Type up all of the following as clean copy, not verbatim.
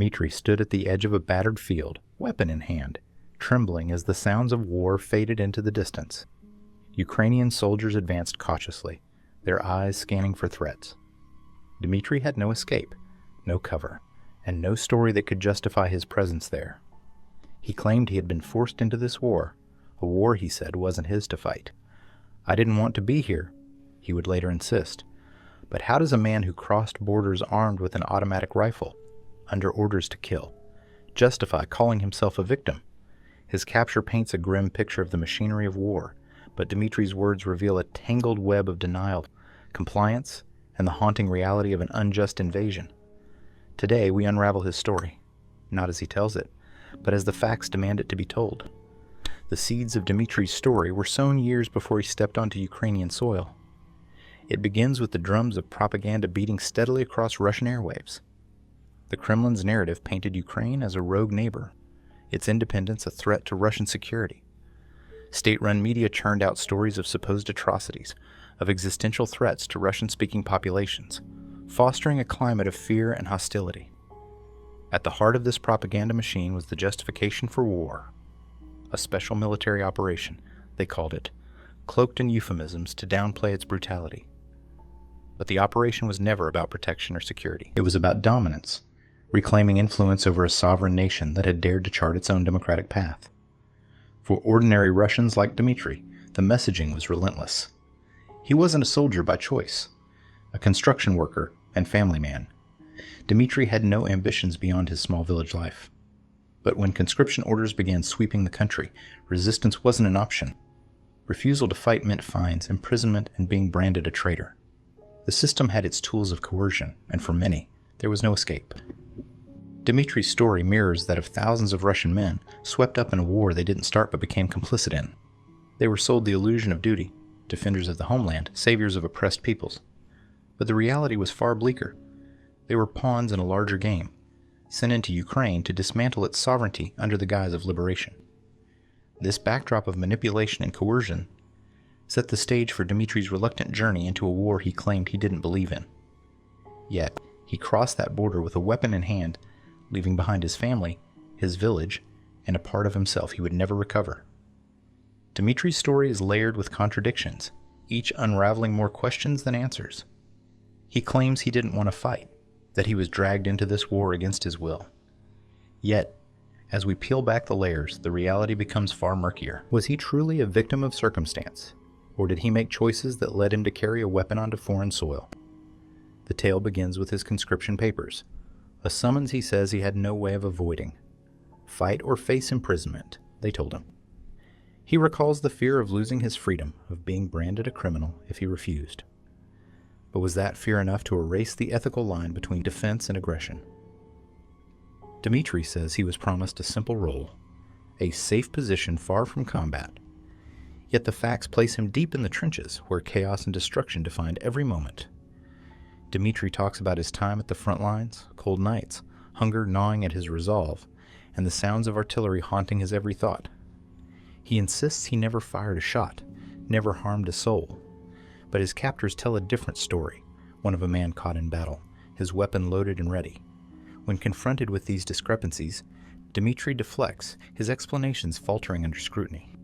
Dmitry stood at the edge of a battered field, weapon in hand, trembling as the sounds of war faded into the distance. Ukrainian soldiers advanced cautiously, their eyes scanning for threats. Dmitry had no escape, no cover, and no story that could justify his presence there. He claimed he had been forced into this war, a war he said wasn't his to fight. "I didn't want to be here," he would later insist. But how does a man who crossed borders armed with an automatic rifle, under orders to kill, justify calling himself a victim? His capture paints a grim picture of the machinery of war, but Dmitry's words reveal a tangled web of denial, compliance, and the haunting reality of an unjust invasion. Today, we unravel his story, not as he tells it, but as the facts demand it to be told. The seeds of Dmitry's story were sown years before he stepped onto Ukrainian soil. It begins with the drums of propaganda beating steadily across Russian airwaves. The Kremlin's narrative painted Ukraine as a rogue neighbor, its independence a threat to Russian security. State-run media churned out stories of supposed atrocities, of existential threats to Russian-speaking populations, fostering a climate of fear and hostility. At the heart of this propaganda machine was the justification for war, a special military operation, they called it, cloaked in euphemisms to downplay its brutality. But the operation was never about protection or security. It was about dominance, reclaiming influence over a sovereign nation that had dared to chart its own democratic path. For ordinary Russians like Dmitry, the messaging was relentless. He wasn't a soldier by choice, a construction worker and family man. Dmitry had no ambitions beyond his small village life. But when conscription orders began sweeping the country, resistance wasn't an option. Refusal to fight meant fines, imprisonment, and being branded a traitor. The system had its tools of coercion, and for many, there was no escape. Dmitry's story mirrors that of thousands of Russian men swept up in a war they didn't start but became complicit in. They were sold the illusion of duty, defenders of the homeland, saviors of oppressed peoples. But the reality was far bleaker. They were pawns in a larger game, sent into Ukraine to dismantle its sovereignty under the guise of liberation. This backdrop of manipulation and coercion set the stage for Dmitry's reluctant journey into a war he claimed he didn't believe in. Yet, he crossed that border with a weapon in hand, leaving behind his family, his village, and a part of himself he would never recover. Dmitry's story is layered with contradictions, each unraveling more questions than answers. He claims he didn't want to fight, that he was dragged into this war against his will. Yet, as we peel back the layers, the reality becomes far murkier. Was he truly a victim of circumstance, or did he make choices that led him to carry a weapon onto foreign soil? The tale begins with his conscription papers, a summons he says he had no way of avoiding. Fight or face imprisonment, they told him. He recalls the fear of losing his freedom, of being branded a criminal if he refused. But was that fear enough to erase the ethical line between defense and aggression? Dmitry says he was promised a simple role, a safe position far from combat. Yet the facts place him deep in the trenches, where chaos and destruction defined every moment. Dmitry talks about his time at the front lines, cold nights, hunger gnawing at his resolve, and the sounds of artillery haunting his every thought. He insists he never fired a shot, never harmed a soul. But his captors tell a different story, one of a man caught in battle, his weapon loaded and ready. When confronted with these discrepancies, Dmitry deflects, his explanations faltering under scrutiny.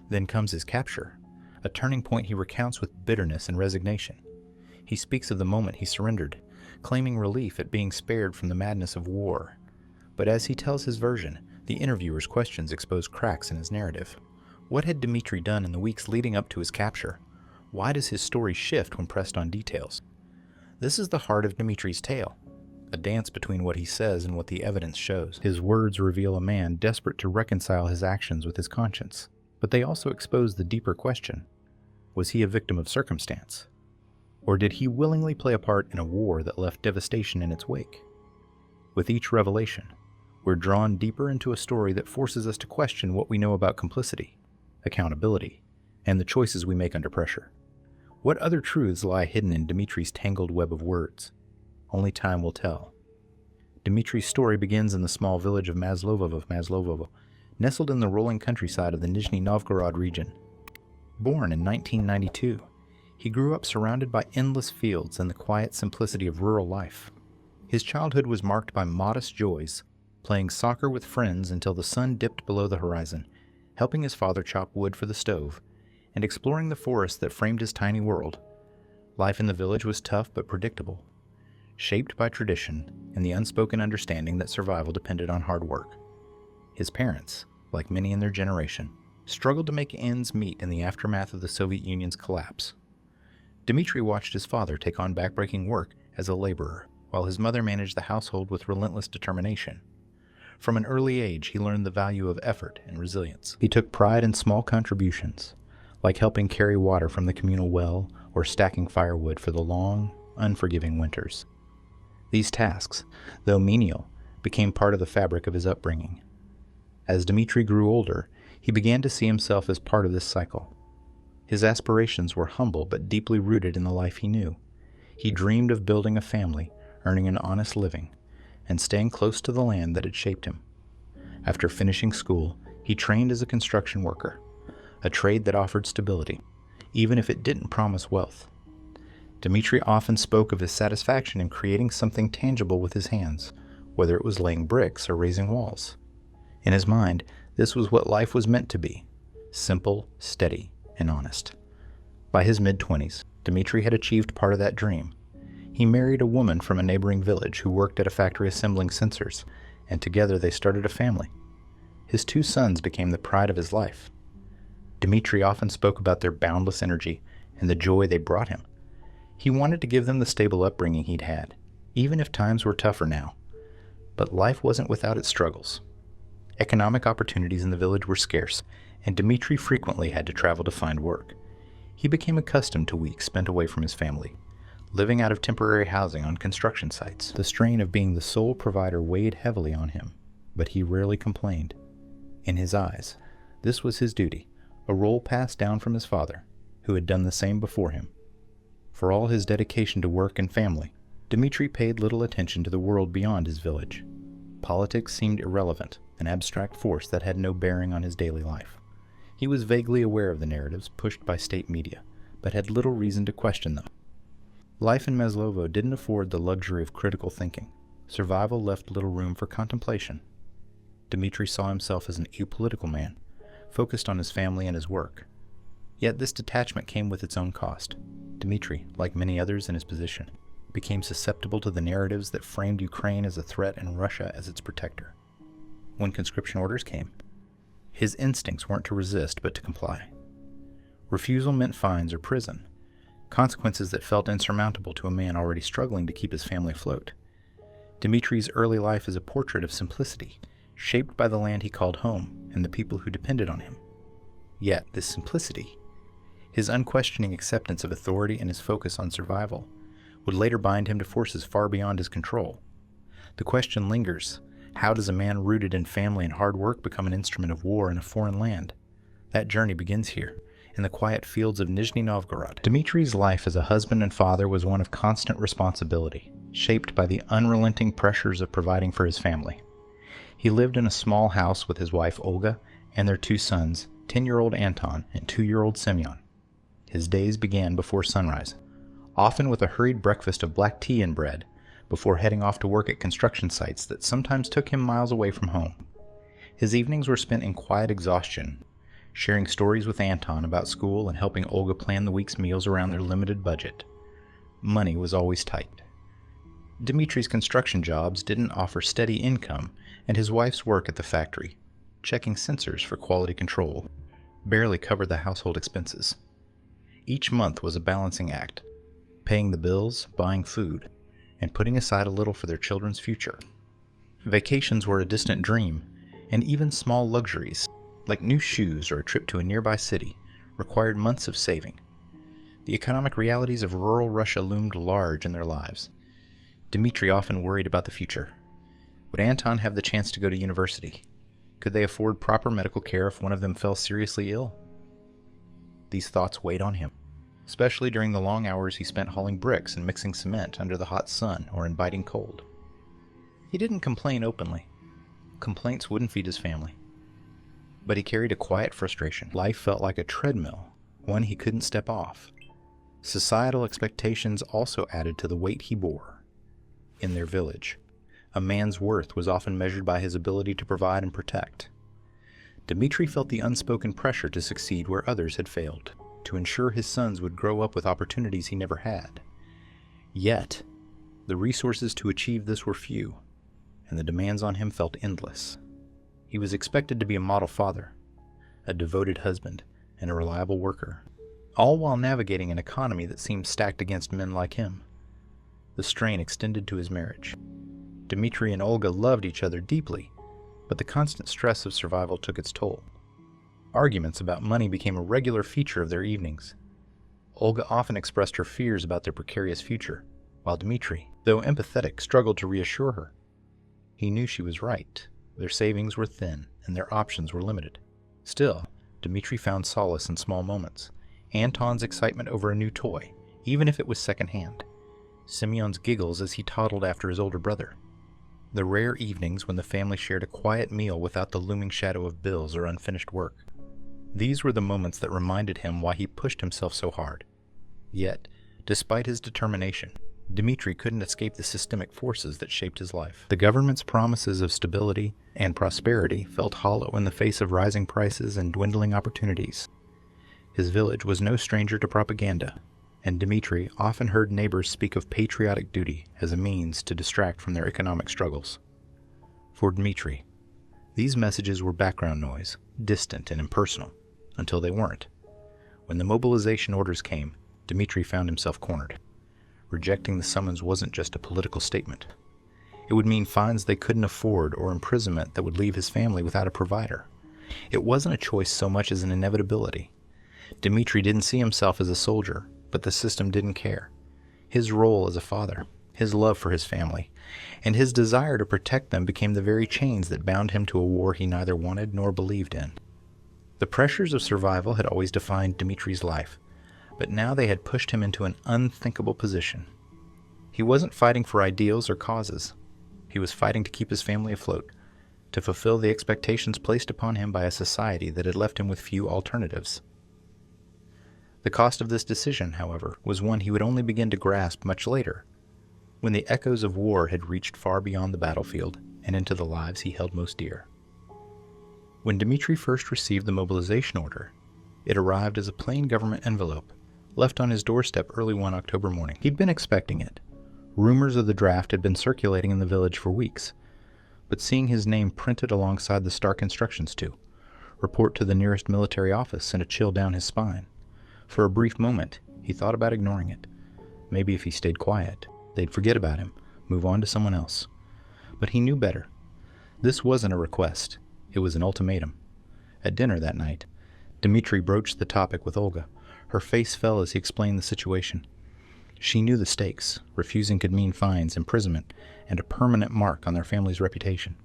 Then comes his capture, a turning point he recounts with bitterness and resignation. He speaks of the moment he surrendered, claiming relief at being spared from the madness of war. But as he tells his version, the interviewer's questions expose cracks in his narrative. What had Dmitry done in the weeks leading up to his capture? Why does his story shift when pressed on details? This is the heart of Dmitry's tale, a dance between what he says and what the evidence shows. His words reveal a man desperate to reconcile his actions with his conscience, but they also expose the deeper question. Was he a victim of circumstance? Or did he willingly play a part in a war that left devastation in its wake? With each revelation, we're drawn deeper into a story that forces us to question what we know about complicity, accountability, and the choices we make under pressure. What other truths lie hidden in Dmitry's tangled web of words? Only time will tell. Dmitry's story begins in the small village of Maslovovo, nestled in the rolling countryside of the Nizhny Novgorod region. Born in 1992, he grew up surrounded by endless fields and the quiet simplicity of rural life. His childhood was marked by modest joys, playing soccer with friends until the sun dipped below the horizon, helping his father chop wood for the stove, and exploring the forest that framed his tiny world. Life in the village was tough but predictable, shaped by tradition and the unspoken understanding that survival depended on hard work. His parents, like many in their generation, struggled to make ends meet in the aftermath of the Soviet Union's collapse. Dmitry watched his father take on backbreaking work as a laborer, while his mother managed the household with relentless determination. From an early age, he learned the value of effort and resilience. He took pride in small contributions, like helping carry water from the communal well or stacking firewood for the long, unforgiving winters. These tasks, though menial, became part of the fabric of his upbringing. As Dmitry grew older, he began to see himself as part of this cycle. His aspirations were humble but deeply rooted in the life he knew. He dreamed of building a family, earning an honest living, and staying close to the land that had shaped him. After finishing school, he trained as a construction worker, a trade that offered stability, even if it didn't promise wealth. Dmitry often spoke of his satisfaction in creating something tangible with his hands, whether it was laying bricks or raising walls. In his mind, this was what life was meant to be: simple, steady, and honest. By his mid-20s, Dmitry had achieved part of that dream. He married a woman from a neighboring village who worked at a factory assembling sensors, and together they started a family. His 2 sons became the pride of his life. Dmitry often spoke about their boundless energy and the joy they brought him. He wanted to give them the stable upbringing he'd had, even if times were tougher now. But life wasn't without its struggles. Economic opportunities in the village were scarce, and Dmitry frequently had to travel to find work. He became accustomed to weeks spent away from his family, living out of temporary housing on construction sites. The strain of being the sole provider weighed heavily on him, but he rarely complained. In his eyes, this was his duty, a role passed down from his father, who had done the same before him. For all his dedication to work and family, Dmitry paid little attention to the world beyond his village. Politics seemed irrelevant, an abstract force that had no bearing on his daily life. He was vaguely aware of the narratives pushed by state media, but had little reason to question them. Life in Meslovo didn't afford the luxury of critical thinking. Survival left little room for contemplation. Dmitry saw himself as an apolitical man, focused on his family and his work. Yet this detachment came with its own cost. Dmitry, like many others in his position, became susceptible to the narratives that framed Ukraine as a threat and Russia as its protector. When conscription orders came, his instincts weren't to resist but to comply. Refusal meant fines or prison, consequences that felt insurmountable to a man already struggling to keep his family afloat. Dmitry's early life is a portrait of simplicity, shaped by the land he called home and the people who depended on him. Yet this simplicity, his unquestioning acceptance of authority and his focus on survival, would later bind him to forces far beyond his control. The question lingers: how does a man rooted in family and hard work become an instrument of war in a foreign land? That journey begins here, in the quiet fields of Nizhny Novgorod. Dmitry's life as a husband and father was one of constant responsibility, shaped by the unrelenting pressures of providing for his family. He lived in a small house with his wife Olga and their 2 sons, 10-year-old Anton and 2-year-old Semyon. His days began before sunrise, often with a hurried breakfast of black tea and bread, before heading off to work at construction sites that sometimes took him miles away from home. His evenings were spent in quiet exhaustion, sharing stories with Anton about school and helping Olga plan the week's meals around their limited budget. Money was always tight. Dmitry's construction jobs didn't offer steady income, and his wife's work at the factory, checking sensors for quality control, barely covered the household expenses. Each month was a balancing act, paying the bills, buying food, and putting aside a little for their children's future. Vacations were a distant dream, and even small luxuries, like new shoes or a trip to a nearby city, required months of saving. The economic realities of rural Russia loomed large in their lives. Dmitry often worried about the future. Would Anton have the chance to go to university? Could they afford proper medical care if one of them fell seriously ill? These thoughts weighed on him, especially during the long hours he spent hauling bricks and mixing cement under the hot sun or in biting cold. He didn't complain openly. Complaints wouldn't feed his family. But he carried a quiet frustration. Life felt like a treadmill, one he couldn't step off. Societal expectations also added to the weight he bore. in their village. A man's worth was often measured by his ability to provide and protect. Dmitry felt the unspoken pressure to succeed where others had failed, to ensure his sons would grow up with opportunities he never had. Yet, the resources to achieve this were few, and the demands on him felt endless. He was expected to be a model father, a devoted husband, and a reliable worker, all while navigating an economy that seemed stacked against men like him. The strain extended to his marriage. Dmitry and Olga loved each other deeply, but the constant stress of survival took its toll. Arguments about money became a regular feature of their evenings. Olga often expressed her fears about their precarious future, while Dmitry, though empathetic, struggled to reassure her. He knew she was right. Their savings were thin, and their options were limited. Still, Dmitry found solace in small moments. Anton's excitement over a new toy, even if it was secondhand. Simeon's giggles as he toddled after his older brother. The rare evenings when the family shared a quiet meal without the looming shadow of bills or unfinished work. These were the moments that reminded him why he pushed himself so hard. Yet, despite his determination, Dmitry couldn't escape the systemic forces that shaped his life. The government's promises of stability and prosperity felt hollow in the face of rising prices and dwindling opportunities. His village was no stranger to propaganda, and Dmitry often heard neighbors speak of patriotic duty as a means to distract from their economic struggles. For Dmitry, these messages were background noise, distant and impersonal, until they weren't. When the mobilization orders came, Dmitry found himself cornered. Rejecting the summons wasn't just a political statement. It would mean fines they couldn't afford or imprisonment that would leave his family without a provider. It wasn't a choice so much as an inevitability. Dmitry didn't see himself as a soldier, but the system didn't care. His role as a father, his love for his family, and his desire to protect them became the very chains that bound him to a war he neither wanted nor believed in. The pressures of survival had always defined Dmitry's life, but now they had pushed him into an unthinkable position. He wasn't fighting for ideals or causes. He was fighting to keep his family afloat, to fulfill the expectations placed upon him by a society that had left him with few alternatives. The cost of this decision, however, was one he would only begin to grasp much later, when the echoes of war had reached far beyond the battlefield and into the lives he held most dear. When Dmitry first received the mobilization order, it arrived as a plain government envelope, left on his doorstep early one October morning. He'd been expecting it. Rumors of the draft had been circulating in the village for weeks, but seeing his name printed alongside the stark instructions to report to the nearest military office sent a chill down his spine. For a brief moment, he thought about ignoring it. Maybe if he stayed quiet, they'd forget about him, move on to someone else. But he knew better. This wasn't a request. It was an ultimatum. At dinner that night, Dmitry broached the topic with Olga. Her face fell as he explained the situation. She knew the stakes. Refusing could mean fines, imprisonment, and a permanent mark on their family's reputation.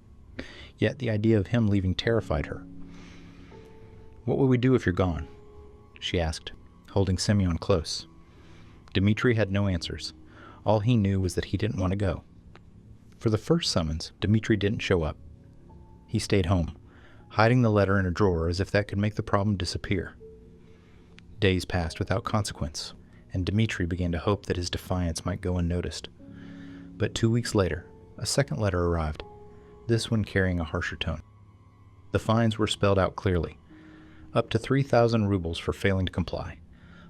Yet the idea of him leaving terrified her. "What will we do if you're gone?" she asked, holding Simeon close. Dmitry had no answers. All he knew was that he didn't want to go. For the first summons, Dmitry didn't show up. He stayed home, hiding the letter in a drawer as if that could make the problem disappear. Days passed without consequence, and Dmitry began to hope that his defiance might go unnoticed. But 2 weeks later, a second letter arrived, this one carrying a harsher tone. The fines were spelled out clearly. Up to 3,000 rubles for failing to comply.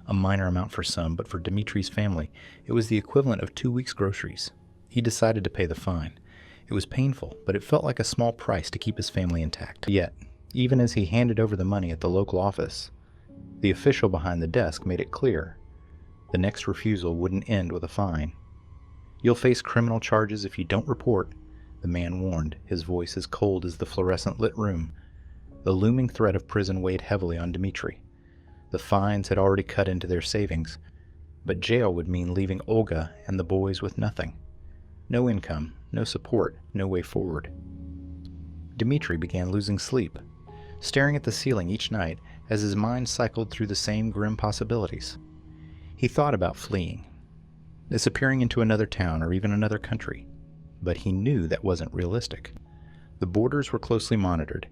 A minor amount for some, but for Dmitry's family, it was the equivalent of 2 weeks' groceries. He decided to pay the fine. It was painful, but it felt like a small price to keep his family intact. Yet, even as he handed over the money at the local office, the official behind the desk made it clear the next refusal wouldn't end with a fine. "You'll face criminal charges if you don't report," the man warned, his voice as cold as the fluorescent lit room. The looming threat of prison weighed heavily on Dmitry. The fines had already cut into their savings, but jail would mean leaving Olga and the boys with nothing. No income, no support, no way forward. Dmitry began losing sleep, staring at the ceiling each night as his mind cycled through the same grim possibilities. He thought about fleeing, disappearing into another town or even another country, but he knew that wasn't realistic. The borders were closely monitored,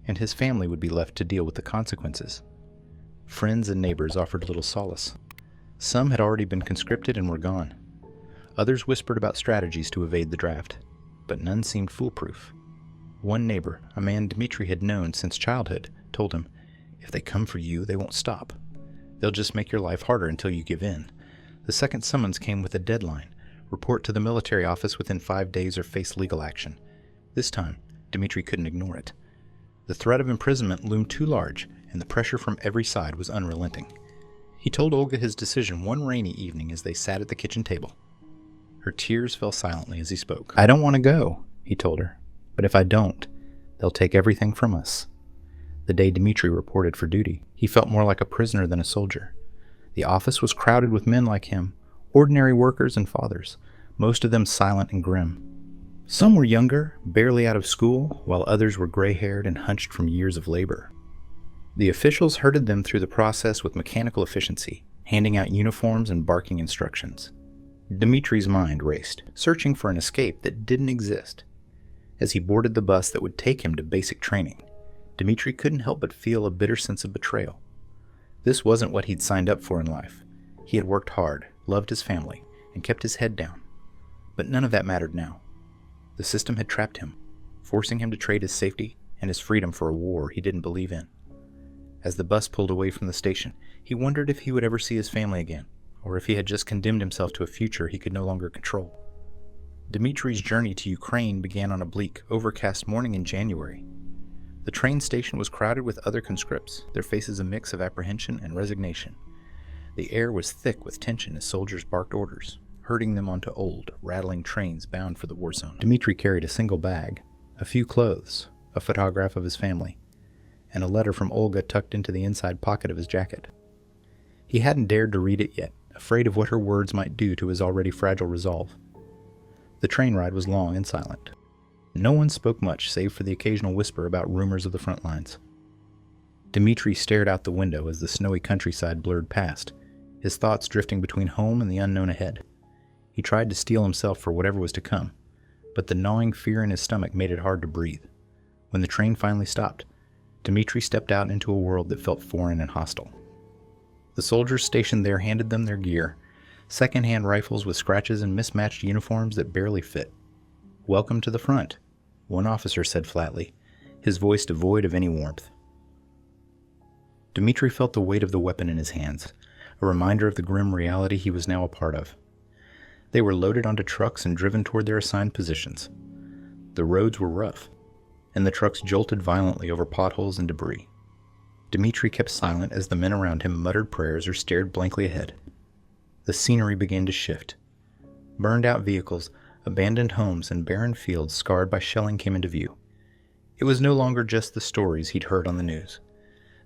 and his family would be left to deal with the consequences. Friends and neighbors offered little solace. Some had already been conscripted and were gone. Others whispered about strategies to evade the draft, but none seemed foolproof. One neighbor, a man Dmitry had known since childhood, told him, "If they come for you, they won't stop. They'll just make your life harder until you give in." The second summons came with a deadline. Report to the military office within 5 days or face legal action. This time, Dmitry couldn't ignore it. The threat of imprisonment loomed too large, and the pressure from every side was unrelenting. He told Olga his decision one rainy evening as they sat at the kitchen table. Her tears fell silently as he spoke. "I don't want to go," he told her, "but if I don't, they'll take everything from us." The day Dmitry reported for duty, he felt more like a prisoner than a soldier. The office was crowded with men like him, ordinary workers and fathers, most of them silent and grim. Some were younger, barely out of school, while others were gray-haired and hunched from years of labor. The officials herded them through the process with mechanical efficiency, handing out uniforms and barking instructions. Dmitry's mind raced, searching for an escape that didn't exist. As he boarded the bus that would take him to basic training, Dmitry couldn't help but feel a bitter sense of betrayal. This wasn't what he'd signed up for in life. He had worked hard, loved his family, and kept his head down. But none of that mattered now. The system had trapped him, forcing him to trade his safety and his freedom for a war he didn't believe in. As the bus pulled away from the station, he wondered if he would ever see his family again, or if he had just condemned himself to a future he could no longer control. Dmitry's journey to Ukraine began on a bleak, overcast morning in January. The train station was crowded with other conscripts, their faces a mix of apprehension and resignation. The air was thick with tension as soldiers barked orders, herding them onto old, rattling trains bound for the war zone. Dmitry carried a single bag, a few clothes, a photograph of his family, and a letter from Olga tucked into the inside pocket of his jacket. He hadn't dared to read it yet, afraid of what her words might do to his already fragile resolve. The train ride was long and silent. No one spoke much save for the occasional whisper about rumors of the front lines. Dmitry stared out the window as the snowy countryside blurred past, his thoughts drifting between home and the unknown ahead. He tried to steel himself for whatever was to come, but the gnawing fear in his stomach made it hard to breathe. When the train finally stopped, Dmitry stepped out into a world that felt foreign and hostile. The soldiers stationed there handed them their gear, second-hand rifles with scratches and mismatched uniforms that barely fit. "Welcome to the front," one officer said flatly, his voice devoid of any warmth. Dmitry felt the weight of the weapon in his hands, a reminder of the grim reality he was now a part of. They were loaded onto trucks and driven toward their assigned positions. The roads were rough, and the trucks jolted violently over potholes and debris. Dmitry kept silent as the men around him muttered prayers or stared blankly ahead. The scenery began to shift. Burned-out vehicles, abandoned homes, and barren fields scarred by shelling came into view. It was no longer just the stories he'd heard on the news.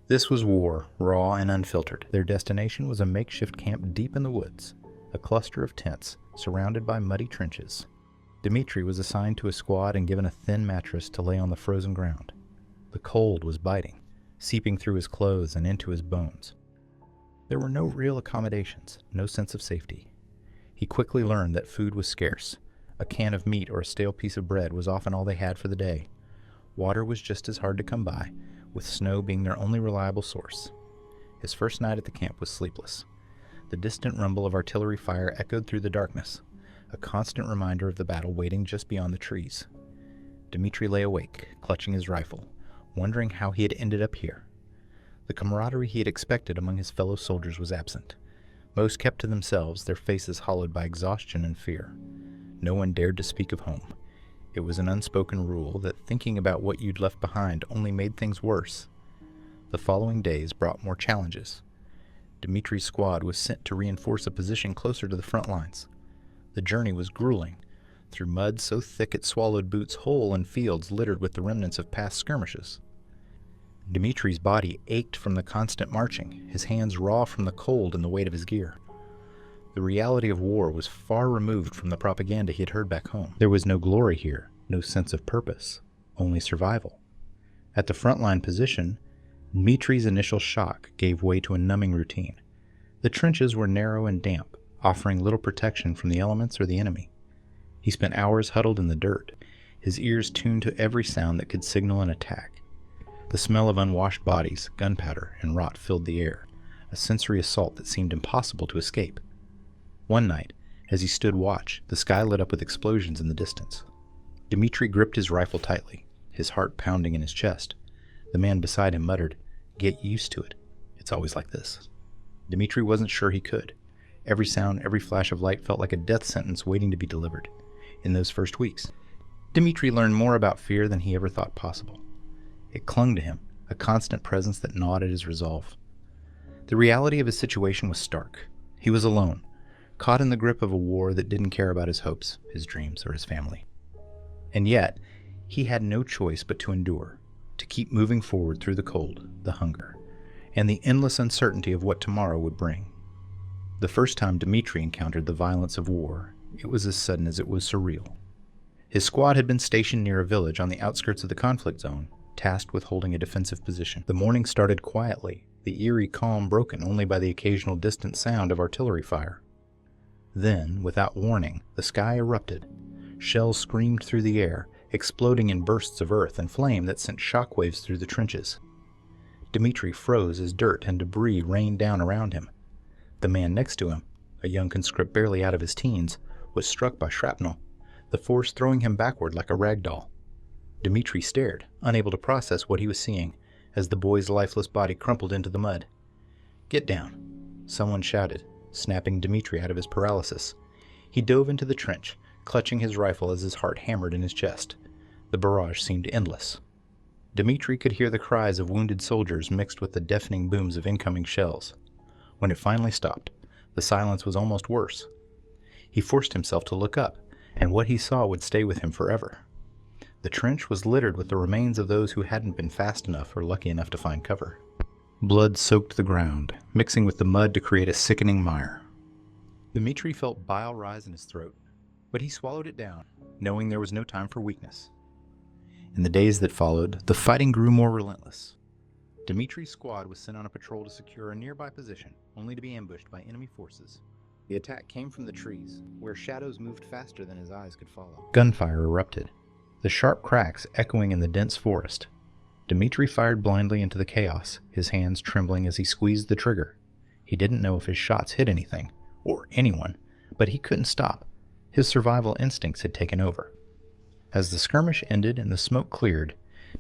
This was war, raw and unfiltered. Their destination was a makeshift camp deep in the woods, a cluster of tents surrounded by muddy trenches. Dmitry was assigned to a squad and given a thin mattress to lay on the frozen ground. The cold was biting, seeping through his clothes and into his bones. There were no real accommodations, no sense of safety. He quickly learned that food was scarce. A can of meat or a stale piece of bread was often all they had for the day. Water was just as hard to come by, with snow being their only reliable source. His first night at the camp was sleepless. The distant rumble of artillery fire echoed through the darkness, a constant reminder of the battle waiting just beyond the trees. Dmitry lay awake, clutching his rifle, wondering how he had ended up here. The camaraderie he had expected among his fellow soldiers was absent. Most kept to themselves, their faces hollowed by exhaustion and fear. No one dared to speak of home. It was an unspoken rule that thinking about what you'd left behind only made things worse. The following days brought more challenges. Dmitry's squad was sent to reinforce a position closer to the front lines. The journey was grueling, through mud so thick it swallowed boots whole and fields littered with the remnants of past skirmishes. Dmitry's body ached from the constant marching, his hands raw from the cold and the weight of his gear. The reality of war was far removed from the propaganda he had heard back home. There was no glory here, no sense of purpose, only survival. At the frontline position, Dmitry's initial shock gave way to a numbing routine. The trenches were narrow and damp, offering little protection from the elements or the enemy. He spent hours huddled in the dirt, his ears tuned to every sound that could signal an attack. The smell of unwashed bodies, gunpowder, and rot filled the air, a sensory assault that seemed impossible to escape. One night, As he stood watch, the sky lit up with explosions in the distance. Dmitry gripped his rifle tightly, his heart pounding in his chest. The man beside him muttered, "Get used to it. It's always like this." Dmitry wasn't sure he could. Every sound, every flash of light felt like a death sentence waiting to be delivered. In those first weeks, Dmitry learned more about fear than he ever thought possible. It clung to him, a constant presence that gnawed at his resolve. The reality of his situation was stark. He was alone, caught in the grip of a war that didn't care about his hopes, his dreams, or his family. And yet, he had no choice but to endure, to keep moving forward through the cold, the hunger, and the endless uncertainty of what tomorrow would bring. The first time Dmitry encountered the violence of war, it was as sudden as it was surreal. His squad had been stationed near a village on the outskirts of the conflict zone, tasked with holding a defensive position. The morning started quietly, the eerie calm broken only by the occasional distant sound of artillery fire. Then, without warning, the sky erupted. Shells screamed through the air, exploding in bursts of earth and flame that sent shockwaves through the trenches. Dmitry froze as dirt and debris rained down around him. The man next to him, a young conscript barely out of his teens, was struck by shrapnel, the force throwing him backward like a rag doll. Dmitry stared, unable to process what he was seeing, as the boy's lifeless body crumpled into the mud. "Get down," someone shouted, snapping Dmitry out of his paralysis. He dove into the trench, clutching his rifle as his heart hammered in his chest. The barrage seemed endless. Dmitry could hear the cries of wounded soldiers mixed with the deafening booms of incoming shells. When it finally stopped, the silence was almost worse. He forced himself to look up, and what he saw would stay with him forever. The trench was littered with the remains of those who hadn't been fast enough or lucky enough to find cover. Blood soaked the ground, mixing with the mud to create a sickening mire. Dmitry felt bile rise in his throat, but he swallowed it down, knowing there was no time for weakness. In the days that followed, the fighting grew more relentless. Dmitry's squad was sent on a patrol to secure a nearby position, only to be ambushed by enemy forces. The attack came from the trees, where shadows moved faster than his eyes could follow. Gunfire erupted, the sharp cracks echoing in the dense forest. Dmitry fired blindly into the chaos, his hands trembling as he squeezed the trigger. He didn't know if his shots hit anything, or anyone, but he couldn't stop. His survival instincts had taken over. As the skirmish ended and the smoke cleared,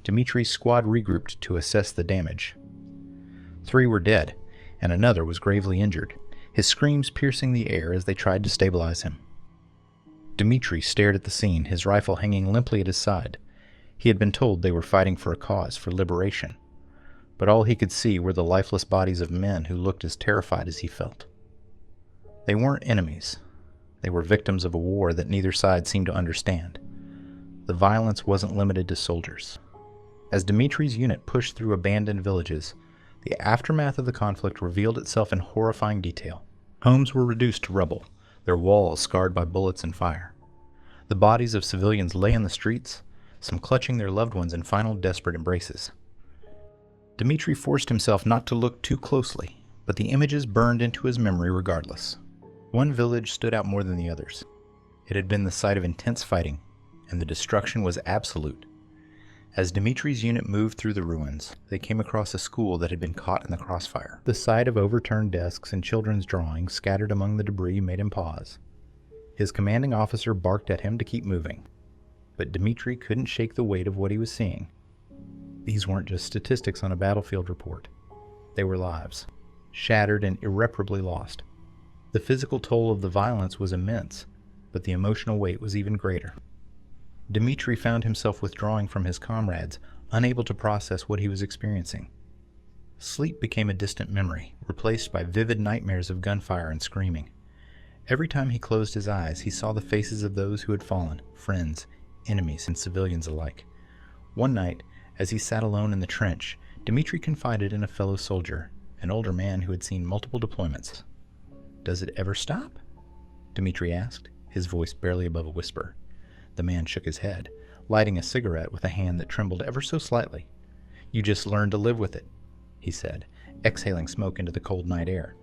Dmitry's squad regrouped to assess the damage. 3 were dead, and another was gravely injured, his screams piercing the air as they tried to stabilize him. Dmitry stared at the scene, his rifle hanging limply at his side. He had been told they were fighting for a cause, for liberation, but all he could see were the lifeless bodies of men who looked as terrified as he felt. They weren't enemies. They were victims of a war that neither side seemed to understand. The violence wasn't limited to soldiers. As Dmitry's unit pushed through abandoned villages, the aftermath of the conflict revealed itself in horrifying detail. Homes were reduced to rubble, their walls scarred by bullets and fire. The bodies of civilians lay in the streets, some clutching their loved ones in final desperate embraces. Dmitry forced himself not to look too closely, but the images burned into his memory regardless. One village stood out more than the others. It had been the site of intense fighting, and the destruction was absolute. As Dmitry's unit moved through the ruins, they came across a school that had been caught in the crossfire. The sight of overturned desks and children's drawings scattered among the debris made him pause. His commanding officer barked at him to keep moving, but Dmitry couldn't shake the weight of what he was seeing. These weren't just statistics on a battlefield report. They were lives, shattered and irreparably lost. The physical toll of the violence was immense, but the emotional weight was even greater. Dmitry found himself withdrawing from his comrades, unable to process what he was experiencing. Sleep became a distant memory, replaced by vivid nightmares of gunfire and screaming. Every time he closed his eyes, he saw the faces of those who had fallen, friends, enemies, and civilians alike. One night, as he sat alone in the trench, Dmitry confided in a fellow soldier, an older man who had seen multiple deployments. "Does it ever stop?" Dmitry asked, his voice barely above a whisper. The man shook his head, lighting a cigarette with a hand that trembled ever so slightly. "You just learn to live with it," he said, exhaling smoke into the cold night air.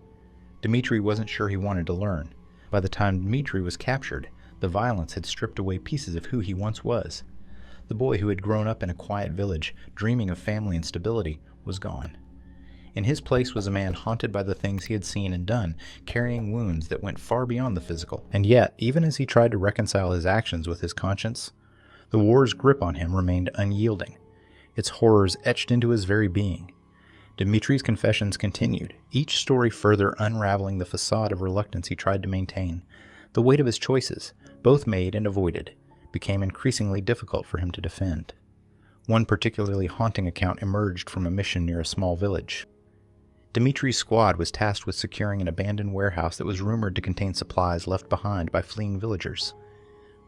Dmitry wasn't sure he wanted to learn. By the time Dmitry was captured, the violence had stripped away pieces of who he once was. The boy who had grown up in a quiet village, dreaming of family and stability, was gone. In his place was a man haunted by the things he had seen and done, carrying wounds that went far beyond the physical. And yet, even as he tried to reconcile his actions with his conscience, the war's grip on him remained unyielding, its horrors etched into his very being. Dmitry's confessions continued, each story further unraveling the facade of reluctance he tried to maintain. The weight of his choices, both made and avoided, became increasingly difficult for him to defend. One particularly haunting account emerged from a mission near a small village. Dmitry's squad was tasked with securing an abandoned warehouse that was rumored to contain supplies left behind by fleeing villagers.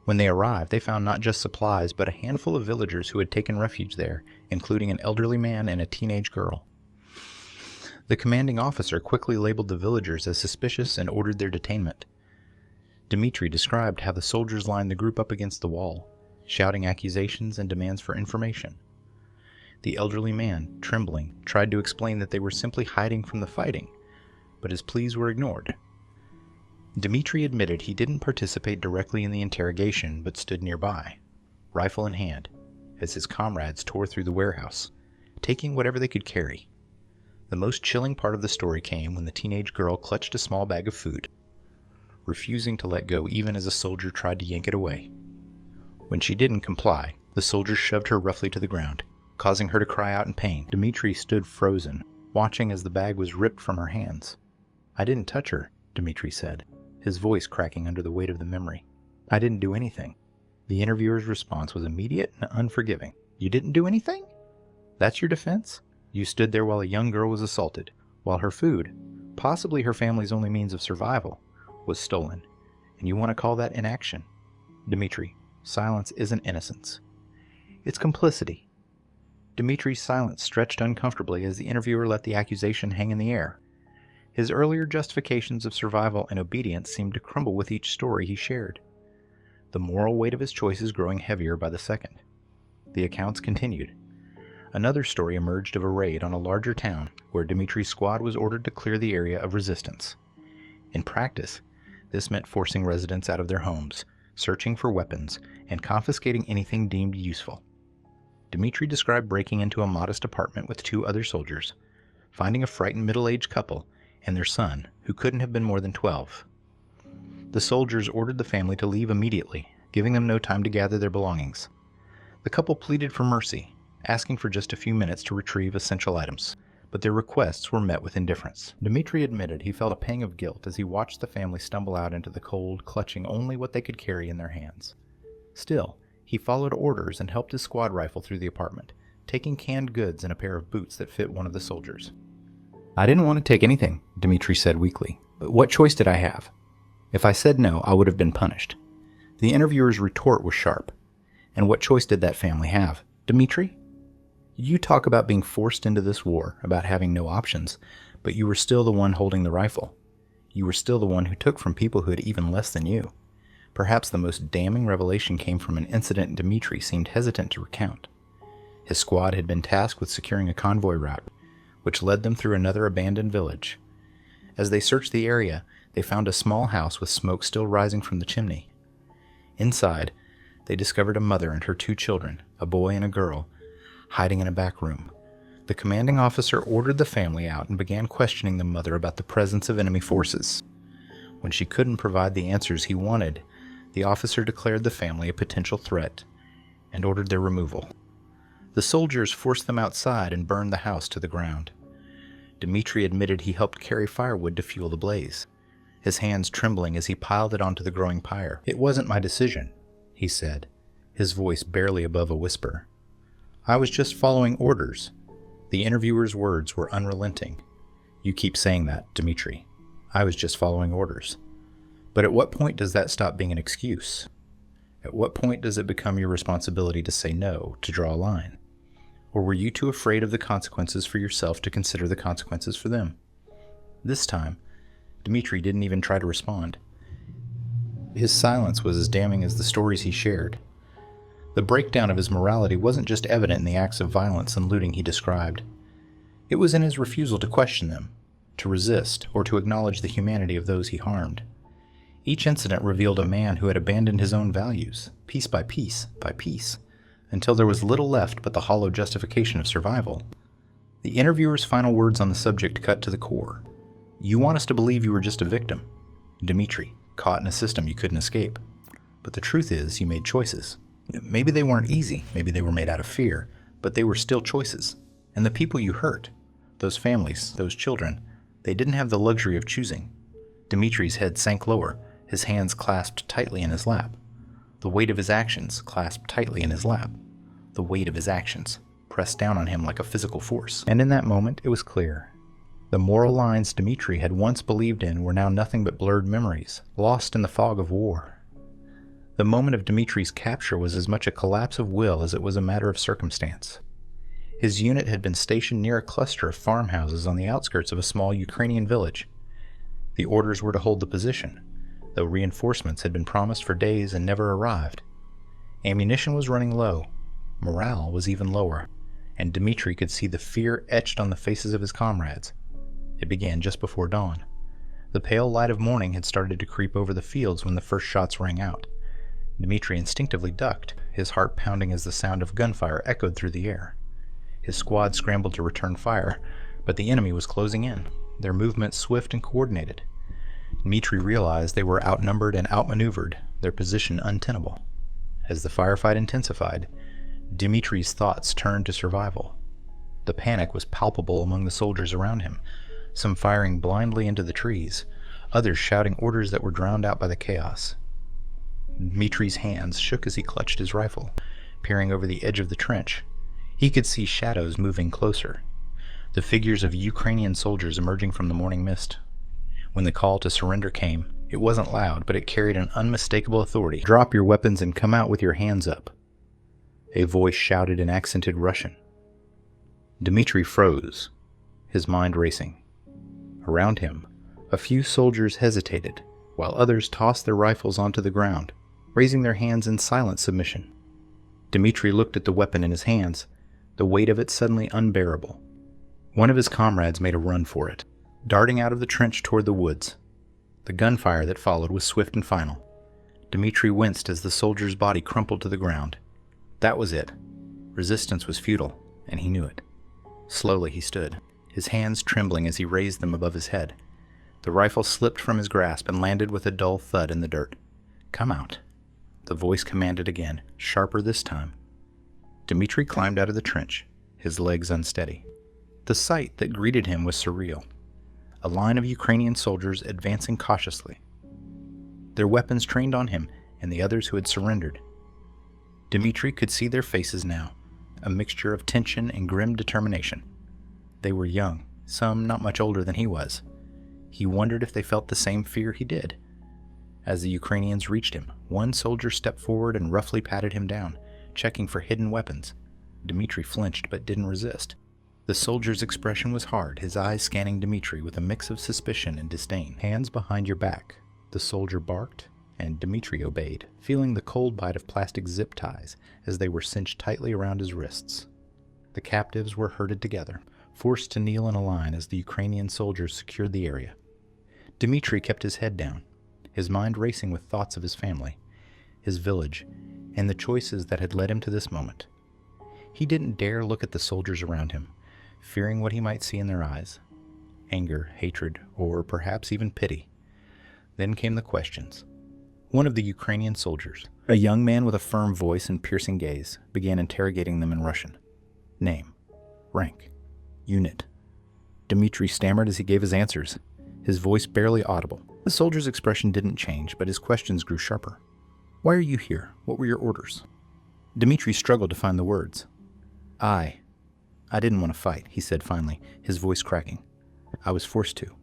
When they arrived, they found not just supplies, but a handful of villagers who had taken refuge there, including an elderly man and a teenage girl. The commanding officer quickly labeled the villagers as suspicious and ordered their detainment. Dmitry described how the soldiers lined the group up against the wall, shouting accusations and demands for information. The elderly man, trembling, tried to explain that they were simply hiding from the fighting, but his pleas were ignored. Dmitry admitted he didn't participate directly in the interrogation, but stood nearby, rifle in hand, as his comrades tore through the warehouse, taking whatever they could carry. The most chilling part of the story came when the teenage girl clutched a small bag of food, refusing to let go even as a soldier tried to yank it away. When she didn't comply, the soldiers shoved her roughly to the ground, causing her to cry out in pain. Dmitry stood frozen, watching as the bag was ripped from her hands. "I didn't touch her," Dmitry said, his voice cracking under the weight of the memory. "I didn't do anything." The interviewer's response was immediate and unforgiving. "You didn't do anything? That's your defense? You stood there while a young girl was assaulted, while her food, possibly her family's only means of survival, was stolen, and you want to call that inaction? Dmitry, silence isn't innocence. It's complicity." Dmitry's silence stretched uncomfortably as the interviewer let the accusation hang in the air. His earlier justifications of survival and obedience seemed to crumble with each story he shared, the moral weight of his choices growing heavier by the second. The accounts continued. Another story emerged of a raid on a larger town where Dmitry's squad was ordered to clear the area of resistance. In practice, this meant forcing residents out of their homes, searching for weapons, and confiscating anything deemed useful. Dmitry described breaking into a modest apartment with 2 other soldiers, finding a frightened middle-aged couple and their son, who couldn't have been more than 12. The soldiers ordered the family to leave immediately, giving them no time to gather their belongings. The couple pleaded for mercy, asking for just a few minutes to retrieve essential items, but their requests were met with indifference. Dmitry admitted he felt a pang of guilt as he watched the family stumble out into the cold, clutching only what they could carry in their hands. Still, he followed orders and helped his squad rifle through the apartment, taking canned goods and a pair of boots that fit one of the soldiers. "I didn't want to take anything," Dmitry said weakly. "But what choice did I have? If I said no, I would have been punished." The interviewer's retort was sharp. "And what choice did that family have? Dmitry? You talk about being forced into this war, about having no options, but you were still the one holding the rifle. You were still the one who took from people who had even less than you." Perhaps the most damning revelation came from an incident Dmitry seemed hesitant to recount. His squad had been tasked with securing a convoy route, which led them through another abandoned village. As they searched the area, they found a small house with smoke still rising from the chimney. Inside, they discovered a mother and her 2 children, a boy and a girl, hiding in a back room. The commanding officer ordered the family out and began questioning the mother about the presence of enemy forces. When she couldn't provide the answers he wanted, the officer declared the family a potential threat and ordered their removal. The soldiers forced them outside and burned the house to the ground. Dmitry admitted he helped carry firewood to fuel the blaze, his hands trembling as he piled it onto the growing pyre. "It wasn't my decision," he said, his voice barely above a whisper. "I was just following orders." The interviewer's words were unrelenting. "You keep saying that, Dmitry. I was just following orders. But at what point does that stop being an excuse? At what point does it become your responsibility to say no, to draw a line? Or were you too afraid of the consequences for yourself to consider the consequences for them?" This time, Dmitry didn't even try to respond. His silence was as damning as the stories he shared. The breakdown of his morality wasn't just evident in the acts of violence and looting he described. It was in his refusal to question them, to resist, or to acknowledge the humanity of those he harmed. Each incident revealed a man who had abandoned his own values, piece by piece, until there was little left but the hollow justification of survival. The interviewer's final words on the subject cut to the core. You want us to believe you were just a victim, Dmitry, caught in a system you couldn't escape. But the truth is, you made choices. Maybe they weren't easy, maybe they were made out of fear, but they were still choices. And the people you hurt, those families, those children, they didn't have the luxury of choosing. Dmitry's head sank lower, his hands clasped tightly in his lap. The weight of his actions clasped tightly in his lap. The weight of his actions pressed down on him like a physical force. And in that moment, it was clear. The moral lines Dmitry had once believed in were now nothing but blurred memories, lost in the fog of war. The moment of Dmitry's capture was as much a collapse of will as it was a matter of circumstance. His unit had been stationed near a cluster of farmhouses on the outskirts of a small Ukrainian village. The orders were to hold the position, though reinforcements had been promised for days and never arrived. Ammunition was running low, morale was even lower, and Dmitry could see the fear etched on the faces of his comrades. It began just before dawn. The pale light of morning had started to creep over the fields when the first shots rang out. Dmitry instinctively ducked, his heart pounding as the sound of gunfire echoed through the air. His squad scrambled to return fire, but the enemy was closing in, their movements swift and coordinated. Dmitry realized they were outnumbered and outmaneuvered, their position untenable. As the firefight intensified, Dmitry's thoughts turned to survival. The panic was palpable among the soldiers around him, some firing blindly into the trees, others shouting orders that were drowned out by the chaos. Dmitry's hands shook as he clutched his rifle, peering over the edge of the trench. He could see shadows moving closer, the figures of Ukrainian soldiers emerging from the morning mist. When the call to surrender came, it wasn't loud, but it carried an unmistakable authority. Drop your weapons and come out with your hands up. A voice shouted in accented Russian. Dmitry froze, his mind racing. Around him, a few soldiers hesitated, while others tossed their rifles onto the ground, raising their hands in silent submission. Dmitry looked at the weapon in his hands, the weight of it suddenly unbearable. One of his comrades made a run for it, darting out of the trench toward the woods. The gunfire that followed was swift and final. Dmitry winced as the soldier's body crumpled to the ground. That was it. Resistance was futile, and he knew it. Slowly he stood, his hands trembling as he raised them above his head. The rifle slipped from his grasp and landed with a dull thud in the dirt. Come out. The voice commanded again, sharper this time. Dmitry climbed out of the trench, his legs unsteady. The sight that greeted him was surreal. A line of Ukrainian soldiers advancing cautiously, their weapons trained on him and the others who had surrendered. Dmitry could see their faces now, a mixture of tension and grim determination. They were young, some not much older than he was. He wondered if they felt the same fear he did. As the Ukrainians reached him, one soldier stepped forward and roughly patted him down, checking for hidden weapons. Dmitry flinched but didn't resist. The soldier's expression was hard, his eyes scanning Dmitry with a mix of suspicion and disdain. Hands behind your back, the soldier barked, and Dmitry obeyed, feeling the cold bite of plastic zip ties as they were cinched tightly around his wrists. The captives were herded together, forced to kneel in a line as the Ukrainian soldiers secured the area. Dmitry kept his head down, his mind racing with thoughts of his family, his village, and the choices that had led him to this moment. He didn't dare look at the soldiers around him, fearing what he might see in their eyes. Anger, hatred, or perhaps even pity. Then came the questions. One of the Ukrainian soldiers, a young man with a firm voice and piercing gaze, began interrogating them in Russian. Name, rank, unit. Dmitry stammered as he gave his answers, his voice barely audible. The soldier's expression didn't change, but his questions grew sharper. Why are you here? What were your orders? Dmitry struggled to find the words. I didn't want to fight, he said finally, his voice cracking. I was forced to.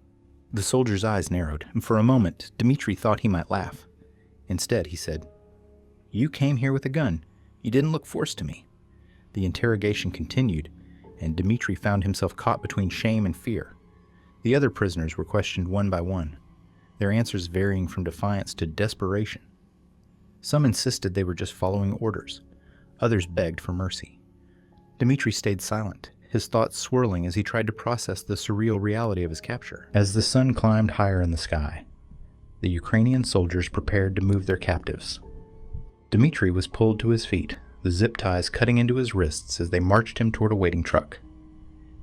The soldier's eyes narrowed, and for a moment, Dmitry thought he might laugh. Instead, he said, You came here with a gun. You didn't look forced to me. The interrogation continued, and Dmitry found himself caught between shame and fear. The other prisoners were questioned one by one, their answers varying from defiance to desperation. Some insisted they were just following orders. Others begged for mercy. Dmitry stayed silent, his thoughts swirling as he tried to process the surreal reality of his capture. As the sun climbed higher in the sky, the Ukrainian soldiers prepared to move their captives. Dmitry was pulled to his feet, the zip ties cutting into his wrists as they marched him toward a waiting truck.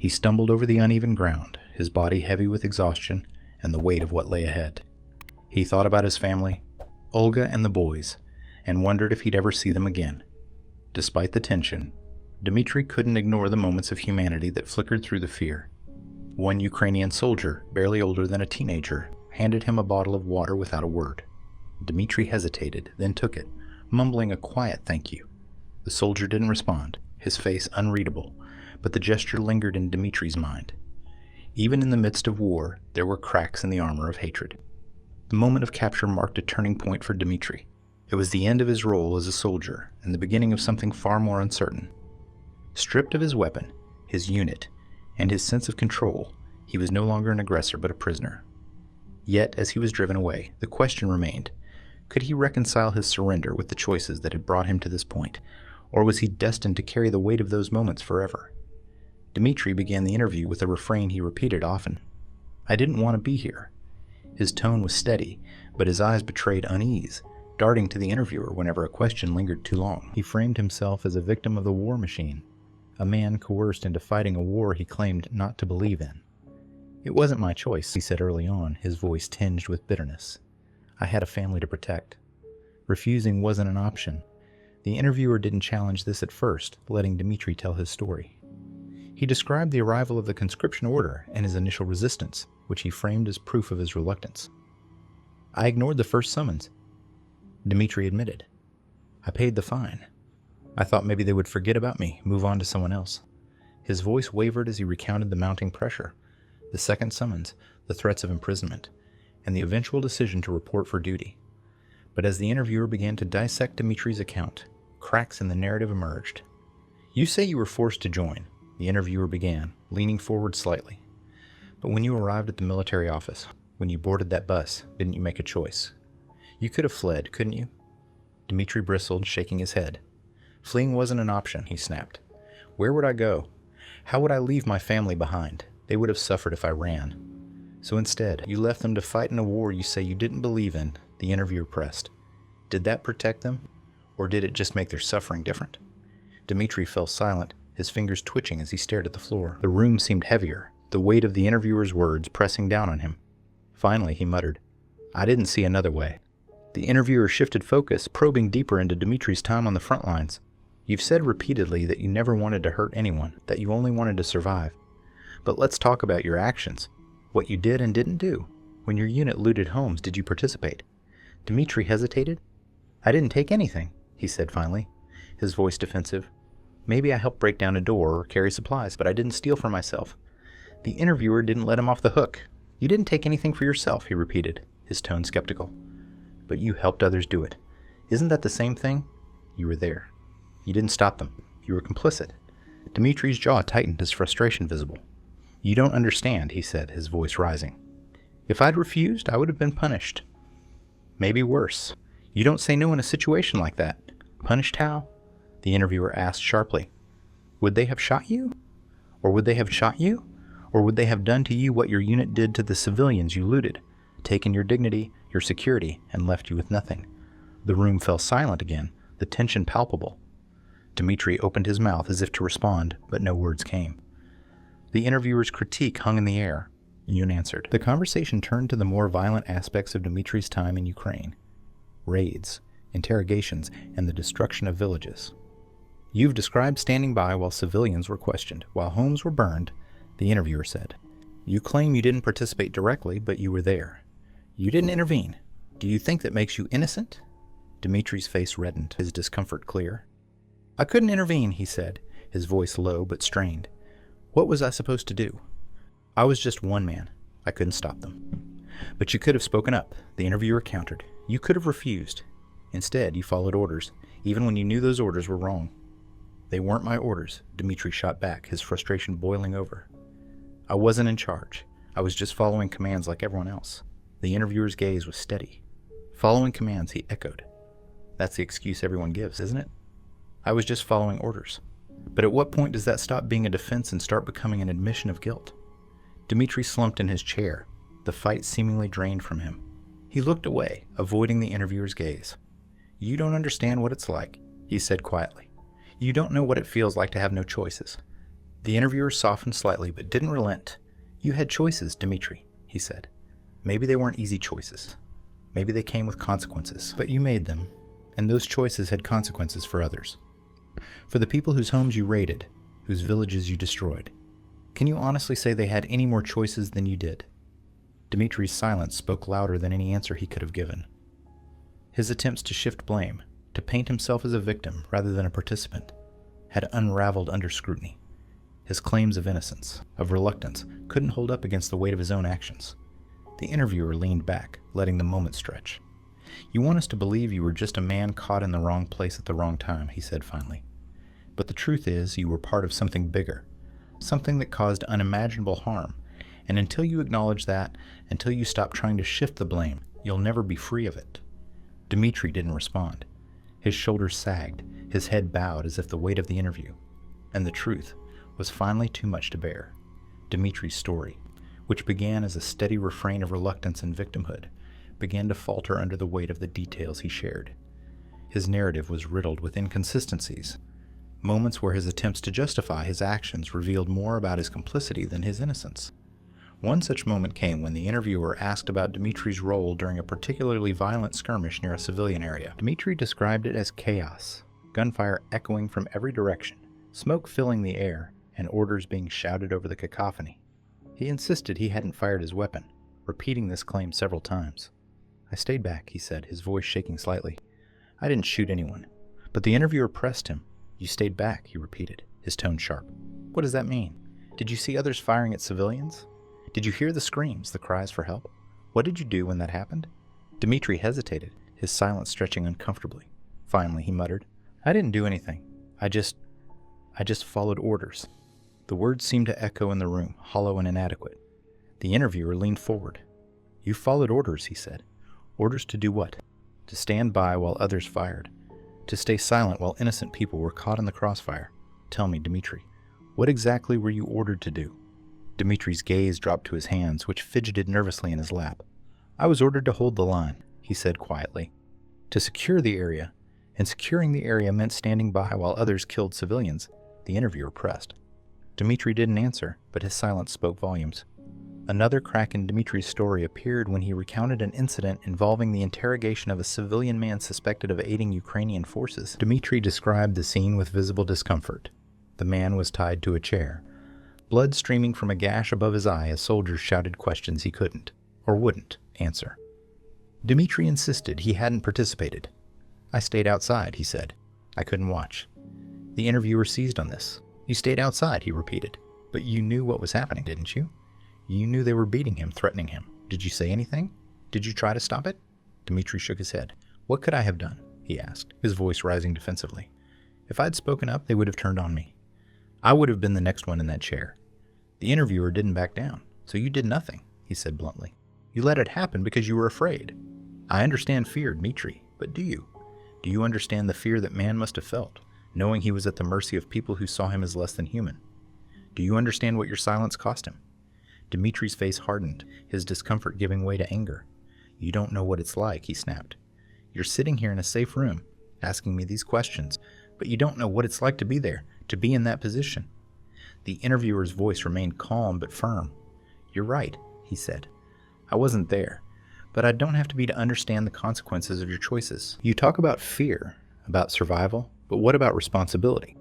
He stumbled over the uneven ground, his body heavy with exhaustion and the weight of what lay ahead. He thought about his family, Olga and the boys, and wondered if he'd ever see them again. Despite the tension, Dmitry couldn't ignore the moments of humanity that flickered through the fear. One Ukrainian soldier, barely older than a teenager, handed him a bottle of water without a word. Dmitry hesitated, then took it, mumbling a quiet thank you. The soldier didn't respond, his face unreadable, but the gesture lingered in Dmitry's mind. Even in the midst of war, there were cracks in the armor of hatred. The moment of capture marked a turning point for Dmitry. It was the end of his role as a soldier and the beginning of something far more uncertain. Stripped of his weapon, his unit, and his sense of control, he was no longer an aggressor but a prisoner. Yet, as he was driven away, the question remained, could he reconcile his surrender with the choices that had brought him to this point, or was he destined to carry the weight of those moments forever? Dmitry began the interview with a refrain he repeated often. "I didn't want to be here." His tone was steady, but his eyes betrayed unease, darting to the interviewer whenever a question lingered too long. He framed himself as a victim of the war machine, a man coerced into fighting a war he claimed not to believe in. "It wasn't my choice," he said early on, his voice tinged with bitterness. "I had a family to protect. Refusing wasn't an option." The interviewer didn't challenge this at first, letting Dmitry tell his story. He described the arrival of the conscription order and his initial resistance, which he framed as proof of his reluctance. "I ignored the first summons," Dmitry admitted. "I paid the fine. I thought maybe they would forget about me, move on to someone else." His voice wavered as he recounted the mounting pressure, the second summons, the threats of imprisonment, and the eventual decision to report for duty. But as the interviewer began to dissect Dmitry's account, cracks in the narrative emerged. "You say you were forced to join," the interviewer began, leaning forward slightly. "But when you arrived at the military office, when you boarded that bus, didn't you make a choice? You could have fled, couldn't you?" Dmitry bristled, shaking his head. "Fleeing wasn't an option," he snapped. "Where would I go? How would I leave my family behind? They would have suffered if I ran." "So instead, you left them to fight in a war you say you didn't believe in," the interviewer pressed. "Did that protect them? Or did it just make their suffering different?" Dmitry fell silent, his fingers twitching as he stared at the floor. The room seemed heavier, the weight of the interviewer's words pressing down on him. Finally, he muttered, "I didn't see another way." The interviewer shifted focus, probing deeper into Dmitry's time on the front lines. "You've said repeatedly that you never wanted to hurt anyone, that you only wanted to survive. But let's talk about your actions. What you did and didn't do. When your unit looted homes, did you participate?" Dmitry hesitated. "I didn't take anything," he said finally, his voice defensive. "Maybe I helped break down a door or carry supplies, but I didn't steal for myself." The interviewer didn't let him off the hook. "You didn't take anything for yourself," he repeated, his tone skeptical. "But you helped others do it. Isn't that the same thing? You were there. You didn't stop them. You were complicit." Dmitry's jaw tightened, his frustration visible. "You don't understand," he said, his voice rising. "If I'd refused, I would have been punished. Maybe worse. You don't say no in a situation like that." "Punished how?" the interviewer asked sharply. "Would they have shot you? Or would they have shot you? Or would they have done to you what your unit did to the civilians you looted, taken your dignity, your security, and left you with nothing?" The room fell silent again, the tension palpable. Dmitry opened his mouth as if to respond, but no words came. The interviewer's critique hung in the air. Unanswered. The conversation turned to the more violent aspects of Dmitry's time in Ukraine. Raids, interrogations, and the destruction of villages. "You've described standing by while civilians were questioned, while homes were burned," the interviewer said. "You claim you didn't participate directly, but you were there. You didn't intervene. Do you think that makes you innocent?" Dmitry's face reddened, his discomfort clear. "I couldn't intervene," he said, his voice low but strained. "What was I supposed to do? I was just one man. I couldn't stop them." "But you could have spoken up," the interviewer countered. "You could have refused. Instead, you followed orders, even when you knew those orders were wrong." "They weren't my orders," Dmitry shot back, his frustration boiling over. "I wasn't in charge. I was just following commands like everyone else." The interviewer's gaze was steady. "Following commands," he echoed. "That's the excuse everyone gives, isn't it? I was just following orders." But at what point does that stop being a defense and start becoming an admission of guilt? Dmitry slumped in his chair, the fight seemingly drained from him. He looked away, avoiding the interviewer's gaze. "You don't understand what it's like," he said quietly. "You don't know what it feels like to have no choices. The interviewer softened slightly but didn't relent. You had choices, Dmitry, he said. Maybe they weren't easy choices. Maybe they came with consequences, but you made them, and those choices had consequences for others. For the people whose homes you raided, whose villages you destroyed. Can you honestly say they had any more choices than you did? Dmitry's silence spoke louder than any answer he could have given. His attempts to shift blame, to paint himself as a victim rather than a participant, had unraveled under scrutiny. His claims of innocence, of reluctance, couldn't hold up against the weight of his own actions. The interviewer leaned back, letting the moment stretch. You want us to believe you were just a man caught in the wrong place at the wrong time, he said finally. But the truth is you were part of something bigger, something that caused unimaginable harm, and until you acknowledge that, until you stop trying to shift the blame, you'll never be free of it. Dmitry didn't respond. His shoulders sagged, his head bowed as if the weight of the interview, and the truth, was finally too much to bear. Dmitry's story, which began as a steady refrain of reluctance and victimhood, began to falter under the weight of the details he shared. His narrative was riddled with inconsistencies, moments where his attempts to justify his actions revealed more about his complicity than his innocence. One such moment came when the interviewer asked about Dmitry's role during a particularly violent skirmish near a civilian area. Dmitry described it as chaos, gunfire echoing from every direction, smoke filling the air, and orders being shouted over the cacophony. He insisted he hadn't fired his weapon, repeating this claim several times. I stayed back, he said, his voice shaking slightly. I didn't shoot anyone. But the interviewer pressed him. You stayed back, he repeated, his tone sharp. What does that mean? Did you see others firing at civilians? Did you hear the screams, the cries for help? What did you do when that happened? Dmitry hesitated, his silence stretching uncomfortably. Finally, he muttered, I didn't do anything. I just followed orders. The words seemed to echo in the room, hollow and inadequate. The interviewer leaned forward. You followed orders, he said. Orders to do what? To stand by while others fired. To stay silent while innocent people were caught in the crossfire. Tell me, Dmitry, what exactly were you ordered to do? Dmitry's gaze dropped to his hands, which fidgeted nervously in his lap. I was ordered to hold the line, he said quietly. To secure the area, and securing the area meant standing by while others killed civilians, the interviewer pressed. Dmitry didn't answer, but his silence spoke volumes. Another crack in Dmitry's story appeared when he recounted an incident involving the interrogation of a civilian man suspected of aiding Ukrainian forces. Dmitry described the scene with visible discomfort. The man was tied to a chair, blood streaming from a gash above his eye as soldiers shouted questions he couldn't, or wouldn't, answer. Dmitry insisted he hadn't participated. I stayed outside, he said. I couldn't watch. The interviewer seized on this. You stayed outside, he repeated. But you knew what was happening, didn't you? You knew they were beating him, threatening him. Did you say anything? Did you try to stop it? Dmitry shook his head. What could I have done? He asked, his voice rising defensively. If I'd spoken up, they would have turned on me. I would have been the next one in that chair. The interviewer didn't back down. So you did nothing, he said bluntly. You let it happen because you were afraid. I understand fear, Dmitry, but do you? Do you understand the fear that man must have felt, knowing he was at the mercy of people who saw him as less than human? Do you understand what your silence cost him? Dmitry's face hardened, his discomfort giving way to anger. You don't know what it's like, he snapped. You're sitting here in a safe room, asking me these questions, but you don't know what it's like to be there, to be in that position. The interviewer's voice remained calm but firm. You're right, he said. I wasn't there, but I don't have to be to understand the consequences of your choices. You talk about fear, about survival, but what about responsibility?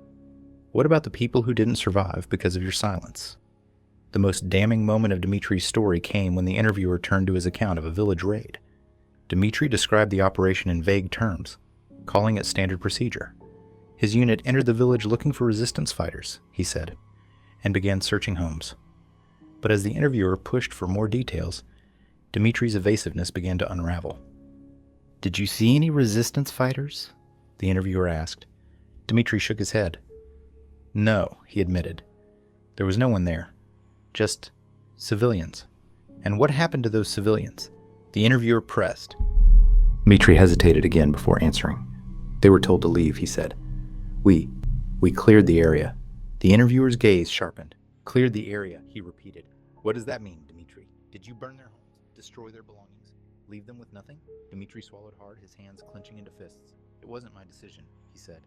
What about the people who didn't survive because of your silence? The most damning moment of Dmitry's story came when the interviewer turned to his account of a village raid. Dmitry described the operation in vague terms, calling it standard procedure. His unit entered the village looking for resistance fighters, he said, and began searching homes. But as the interviewer pushed for more details, Dmitry's evasiveness began to unravel. Did you see any resistance fighters? The interviewer asked. Dmitry shook his head. No, he admitted. There was no one there. Just civilians. And what happened to those civilians? The interviewer pressed. Dmitry hesitated again before answering. They were told to leave, he said. We cleared the area. The interviewer's gaze sharpened. Cleared the area, he repeated. What does that mean, Dmitry? Did you burn their homes, destroy their belongings, leave them with nothing? Dmitry swallowed hard, his hands clenching into fists. It wasn't my decision, he said.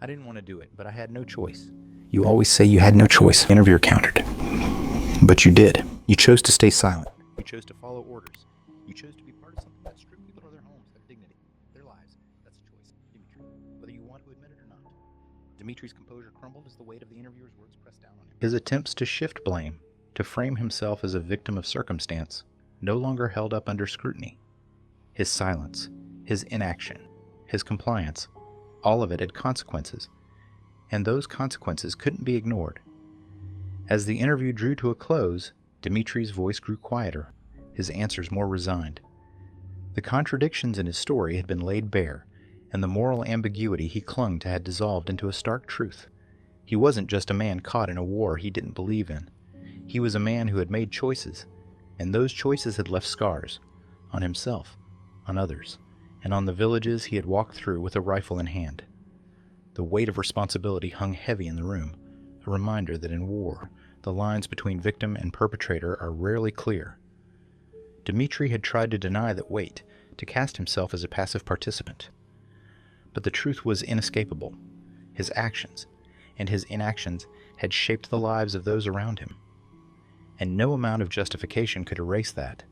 I didn't want to do it, but I had no choice. You always say you had no choice. The interviewer countered. But you did. You chose to stay silent. You chose to follow orders. You chose to be part of something that stripped people of their homes, their dignity, their lives. That's a choice, Dmitry, whether you want to admit it or not. Dmitry's composure crumbled as the weight of the interviewer's words pressed down on him. His attempts to shift blame, to frame himself as a victim of circumstance, no longer held up under scrutiny. His silence, his inaction, his compliance, all of it had consequences, and those consequences couldn't be ignored. As the interview drew to a close, Dmitry's voice grew quieter, his answers more resigned. The contradictions in his story had been laid bare, and the moral ambiguity he clung to had dissolved into a stark truth. He wasn't just a man caught in a war he didn't believe in. He was a man who had made choices, and those choices had left scars on himself, on others, and on the villages he had walked through with a rifle in hand. The weight of responsibility hung heavy in the room, a reminder that in war, the lines between victim and perpetrator are rarely clear. Dmitry had tried to deny that weight, to cast himself as a passive participant. But the truth was inescapable. His actions and his inactions had shaped the lives of those around him, and no amount of justification could erase that.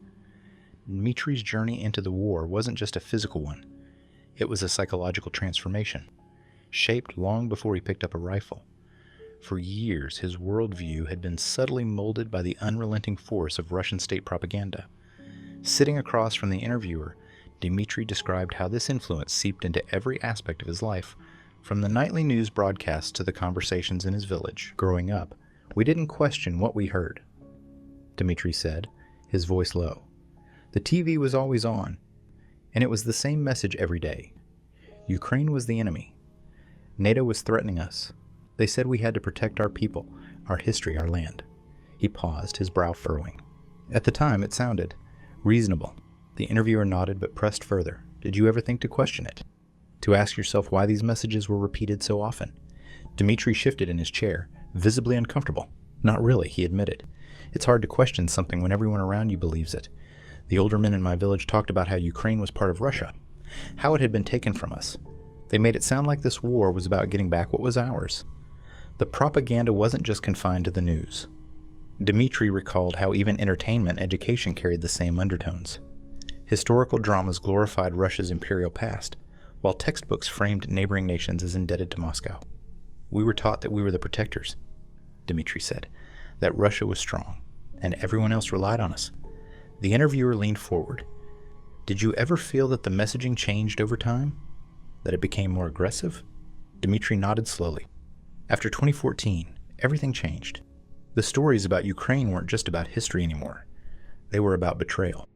Dmitry's journey into the war wasn't just a physical one. It was a psychological transformation, shaped long before he picked up a rifle. For years, his worldview had been subtly molded by the unrelenting force of Russian state propaganda. Sitting across from the interviewer, Dmitry described how this influence seeped into every aspect of his life, from the nightly news broadcasts to the conversations in his village. Growing up, we didn't question what we heard, Dmitry said, his voice low. The TV was always on, and it was the same message every day. Ukraine was the enemy. NATO was threatening us. They said we had to protect our people, our history, our land. He paused, his brow furrowing. At the time, it sounded reasonable. The interviewer nodded but pressed further. Did you ever think to question it? To ask yourself why these messages were repeated so often? Dmitry shifted in his chair, visibly uncomfortable. Not really, he admitted. It's hard to question something when everyone around you believes it. The older men in my village talked about how Ukraine was part of Russia, how it had been taken from us. They made it sound like this war was about getting back what was ours. The propaganda wasn't just confined to the news. Dmitry recalled how even entertainment and education carried the same undertones. Historical dramas glorified Russia's imperial past, while textbooks framed neighboring nations as indebted to Moscow. We were taught that we were the protectors, Dmitry said, that Russia was strong, and everyone else relied on us. The interviewer leaned forward. Did you ever feel that the messaging changed over time? That it became more aggressive? Dmitry nodded slowly. After 2014, everything changed. The stories about Ukraine weren't just about history anymore. They were about betrayal.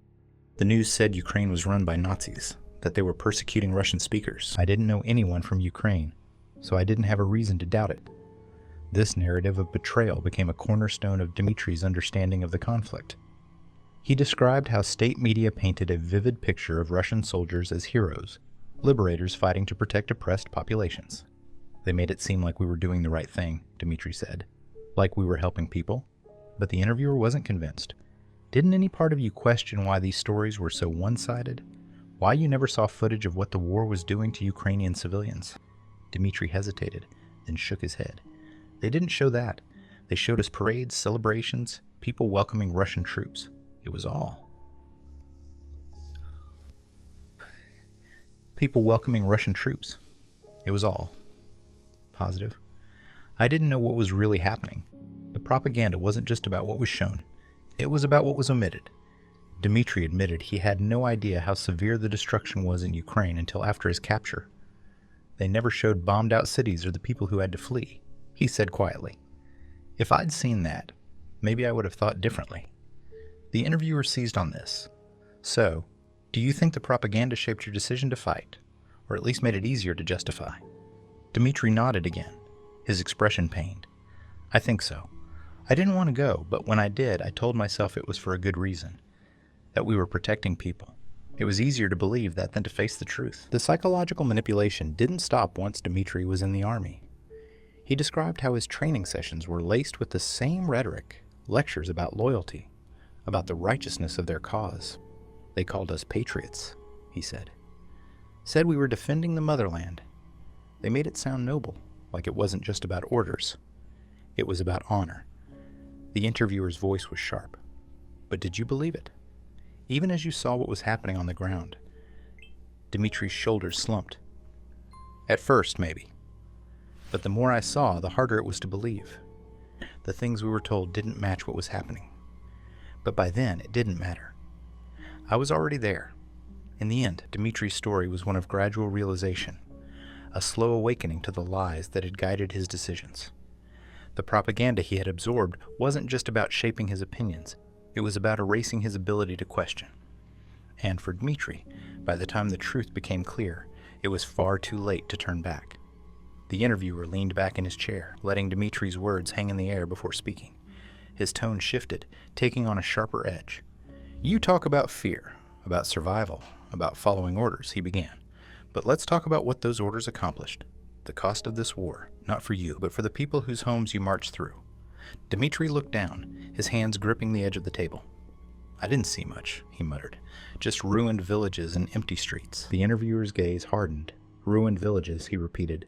The news said Ukraine was run by Nazis, that they were persecuting Russian speakers. I didn't know anyone from Ukraine, so I didn't have a reason to doubt it. This narrative of betrayal became a cornerstone of Dmitry's understanding of the conflict. He described how state media painted a vivid picture of Russian soldiers as heroes, liberators fighting to protect oppressed populations. They made it seem like we were doing the right thing, Dmitry said, like we were helping people. But the interviewer wasn't convinced. Didn't any part of you question why these stories were so one-sided? Why you never saw footage of what the war was doing to Ukrainian civilians? Dmitry hesitated, then shook his head. They didn't show that. They showed us parades, celebrations, people welcoming Russian troops. It was all. People welcoming Russian troops. It was all. Positive. I didn't know what was really happening. The propaganda wasn't just about what was shown. It was about what was omitted. Dmitry admitted he had no idea how severe the destruction was in Ukraine until after his capture. They never showed bombed-out cities or the people who had to flee, he said quietly. If I'd seen that, maybe I would have thought differently. The interviewer seized on this. So, do you think the propaganda shaped your decision to fight, or at least made it easier to justify? Dmitry nodded again, his expression pained. I think so. I didn't want to go, but when I did, I told myself it was for a good reason, that we were protecting people. It was easier to believe that than to face the truth. The psychological manipulation didn't stop once Dmitry was in the army. He described how his training sessions were laced with the same rhetoric, lectures about loyalty, about the righteousness of their cause. They called us patriots, he said. Said we were defending the motherland. They made it sound noble, like it wasn't just about orders. It was about honor. The interviewer's voice was sharp. But did you believe it? Even as you saw what was happening on the ground, Dmitry's shoulders slumped. At first, maybe. But the more I saw, the harder it was to believe. The things we were told didn't match what was happening. But by then, it didn't matter. I was already there. In the end, Dmitry's story was one of gradual realization, a slow awakening to the lies that had guided his decisions. The propaganda he had absorbed wasn't just about shaping his opinions, it was about erasing his ability to question. And for Dmitry, by the time the truth became clear, it was far too late to turn back. The interviewer leaned back in his chair, letting Dmitry's words hang in the air before speaking. His tone shifted, taking on a sharper edge. "You talk about fear, about survival, about following orders," he began. "But let's talk about what those orders accomplished. The cost of this war, not for you, but for the people whose homes you marched through." Dmitry looked down, his hands gripping the edge of the table. "I didn't see much," he muttered. "Just ruined villages and empty streets." The interviewer's gaze hardened. "Ruined villages," he repeated.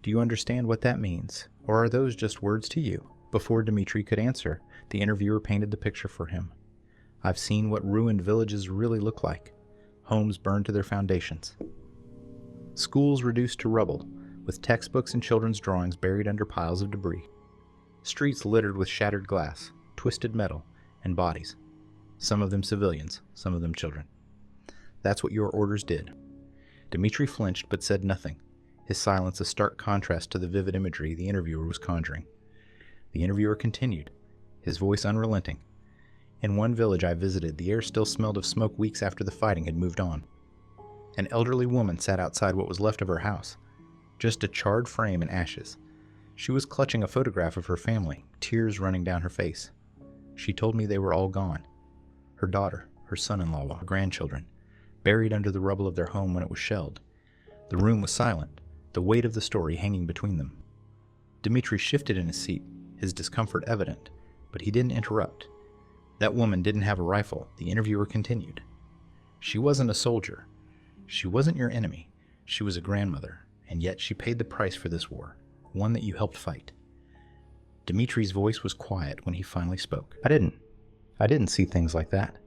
"Do you understand what that means? Or are those just words to you?" Before Dmitry could answer, the interviewer painted the picture for him. "I've seen what ruined villages really look like. Homes burned to their foundations. Schools reduced to rubble, with textbooks and children's drawings buried under piles of debris. Streets littered with shattered glass, twisted metal, and bodies. Some of them civilians, some of them children. That's what your orders did." Dmitry flinched but said nothing, his silence a stark contrast to the vivid imagery the interviewer was conjuring. The interviewer continued, his voice unrelenting. "In one village I visited, the air still smelled of smoke weeks after the fighting had moved on. An elderly woman sat outside what was left of her house, just a charred frame and ashes. She was clutching a photograph of her family, tears running down her face. She told me they were all gone. Her daughter, her son-in-law, her grandchildren, buried under the rubble of their home when it was shelled. The room was silent, the weight of the story hanging between them." Dmitry shifted in his seat, his discomfort evident, but he didn't interrupt. "That woman didn't have a rifle," the interviewer continued. "She wasn't a soldier. She wasn't your enemy. She was a grandmother, and yet she paid the price for this war, one that you helped fight." Dmitry's voice was quiet when he finally spoke. I didn't see things like that."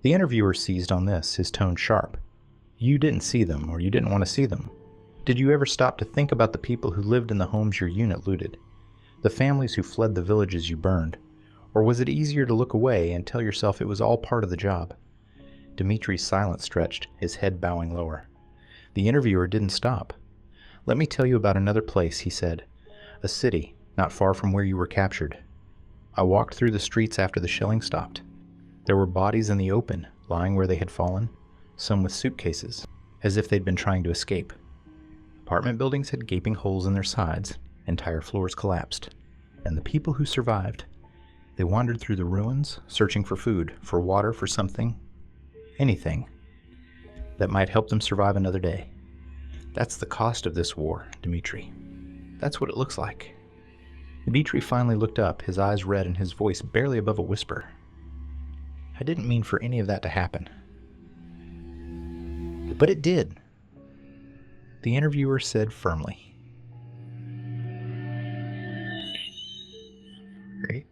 The interviewer seized on this, his tone sharp. "You didn't see them, or you didn't want to see them. Did you ever stop to think about the people who lived in the homes your unit looted? The families who fled the villages you burned? Or was it easier to look away and tell yourself it was all part of the job?" Dmitry's silence stretched, his head bowing lower. The interviewer didn't stop. "Let me tell you about another place," he said. "A city, not far from where you were captured. I walked through the streets after the shelling stopped. There were bodies in the open, lying where they had fallen, some with suitcases, as if they'd been trying to escape. Apartment buildings had gaping holes in their sides, entire floors collapsed. And the people who survived, they wandered through the ruins, searching for food, for water, for something, anything, that might help them survive another day. That's the cost of this war, Dmitry. That's what it looks like." Dmitry finally looked up, his eyes red and his voice barely above a whisper. "I didn't mean for any of that to happen. But it did," the interviewer said firmly. Great.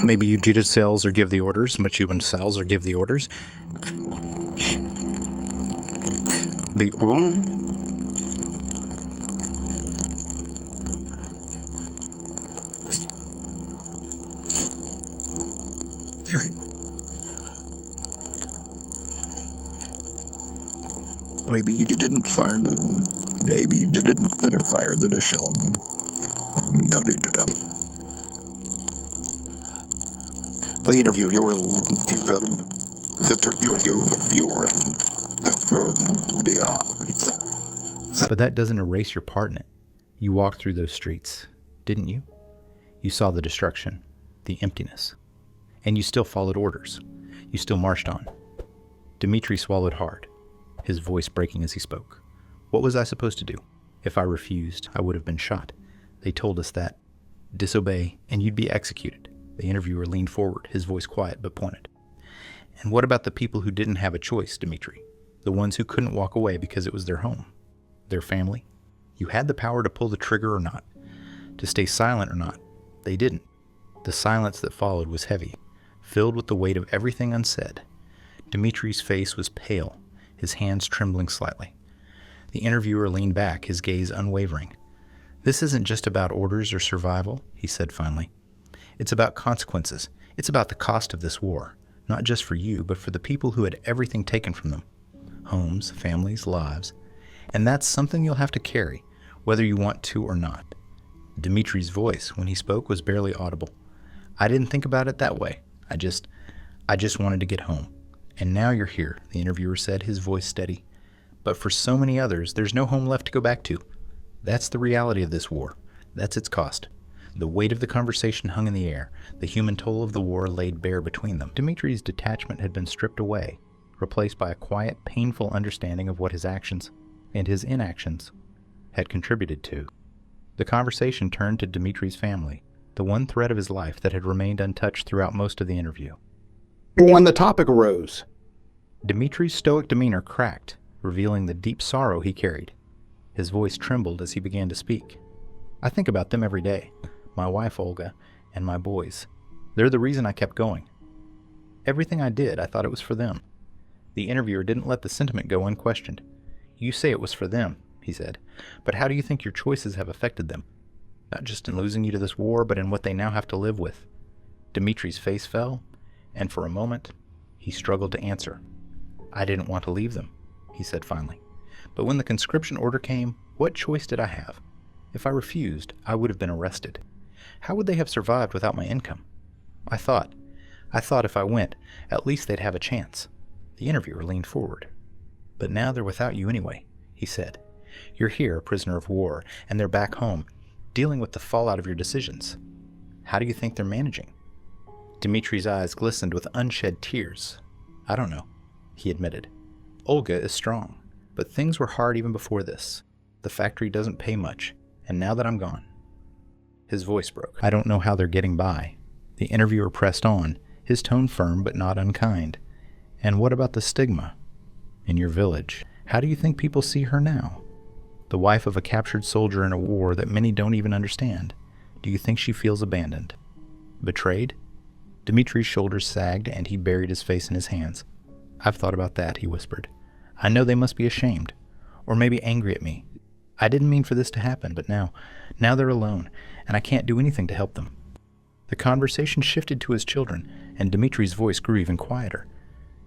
Maybe you cheated sales or give the orders, but you wouldn't sales or give the orders. Maybe you didn't fire the. Maybe you didn't fire the shell. The interview you were But that doesn't erase your part in it. You walked through those streets, didn't you? You saw the destruction, the emptiness. And you still followed orders. You still marched on. Dmitry swallowed hard, his voice breaking as he spoke. What was I supposed to do? If I refused, I would have been shot. They told us that. Disobey, and you'd be executed. The interviewer leaned forward, his voice quiet but pointed. And what about the people who didn't have a choice, Dmitry? The ones who couldn't walk away because it was their home, their family? You had the power to pull the trigger or not, to stay silent or not. They didn't. The silence that followed was heavy, filled with the weight of everything unsaid. Dmitry's face was pale, his hands trembling slightly. The interviewer leaned back, his gaze unwavering. This isn't just about orders or survival, he said finally. It's about consequences. It's about the cost of this war, not just for you, but for the people who had everything taken from them. Homes, families, lives. And that's something you'll have to carry, whether you want to or not. Dmitry's voice, when he spoke, was barely audible. I didn't think about it that way. I just wanted to get home. And now you're here, the interviewer said, his voice steady. But for so many others, there's no home left to go back to. That's the reality of this war. That's its cost. The weight of the conversation hung in the air, the human toll of the war laid bare between them. Dmitry's detachment had been stripped away, replaced by a quiet, painful understanding of what his actions and his inactions had contributed to. The conversation turned to Dmitry's family, the one thread of his life that had remained untouched throughout most of the interview. When the topic arose, Dmitry's stoic demeanor cracked, revealing the deep sorrow he carried. His voice trembled as he began to speak. I think about them every day, my wife Olga, and my boys. They're the reason I kept going. Everything I did, I thought it was for them. The interviewer didn't let the sentiment go unquestioned. You say it was for them, he said, but how do you think your choices have affected them? Not just in losing you to this war, but in what they now have to live with. Dmitry's face fell, and for a moment, he struggled to answer. I didn't want to leave them, he said finally. But when the conscription order came, what choice did I have? If I refused, I would have been arrested. How would they have survived without my income? I thought if I went, at least they'd have a chance. The interviewer leaned forward. But now they're without you anyway, he said. You're here, a prisoner of war, and they're back home, dealing with the fallout of your decisions. How do you think they're managing? Dmitry's eyes glistened with unshed tears. I don't know, he admitted. Olga is strong, but things were hard even before this. The factory doesn't pay much, and now that I'm gone. His voice broke. I don't know how they're getting by. The interviewer pressed on, his tone firm but not unkind. And what about the stigma? In your village, how do you think people see her now? The wife of a captured soldier in a war that many don't even understand. Do you think she feels abandoned? Betrayed? Dmitry's shoulders sagged and he buried his face in his hands. I've thought about that, he whispered. I know they must be ashamed, or maybe angry at me. I didn't mean for this to happen, but now they're alone, and I can't do anything to help them. The conversation shifted to his children, and Dmitry's voice grew even quieter.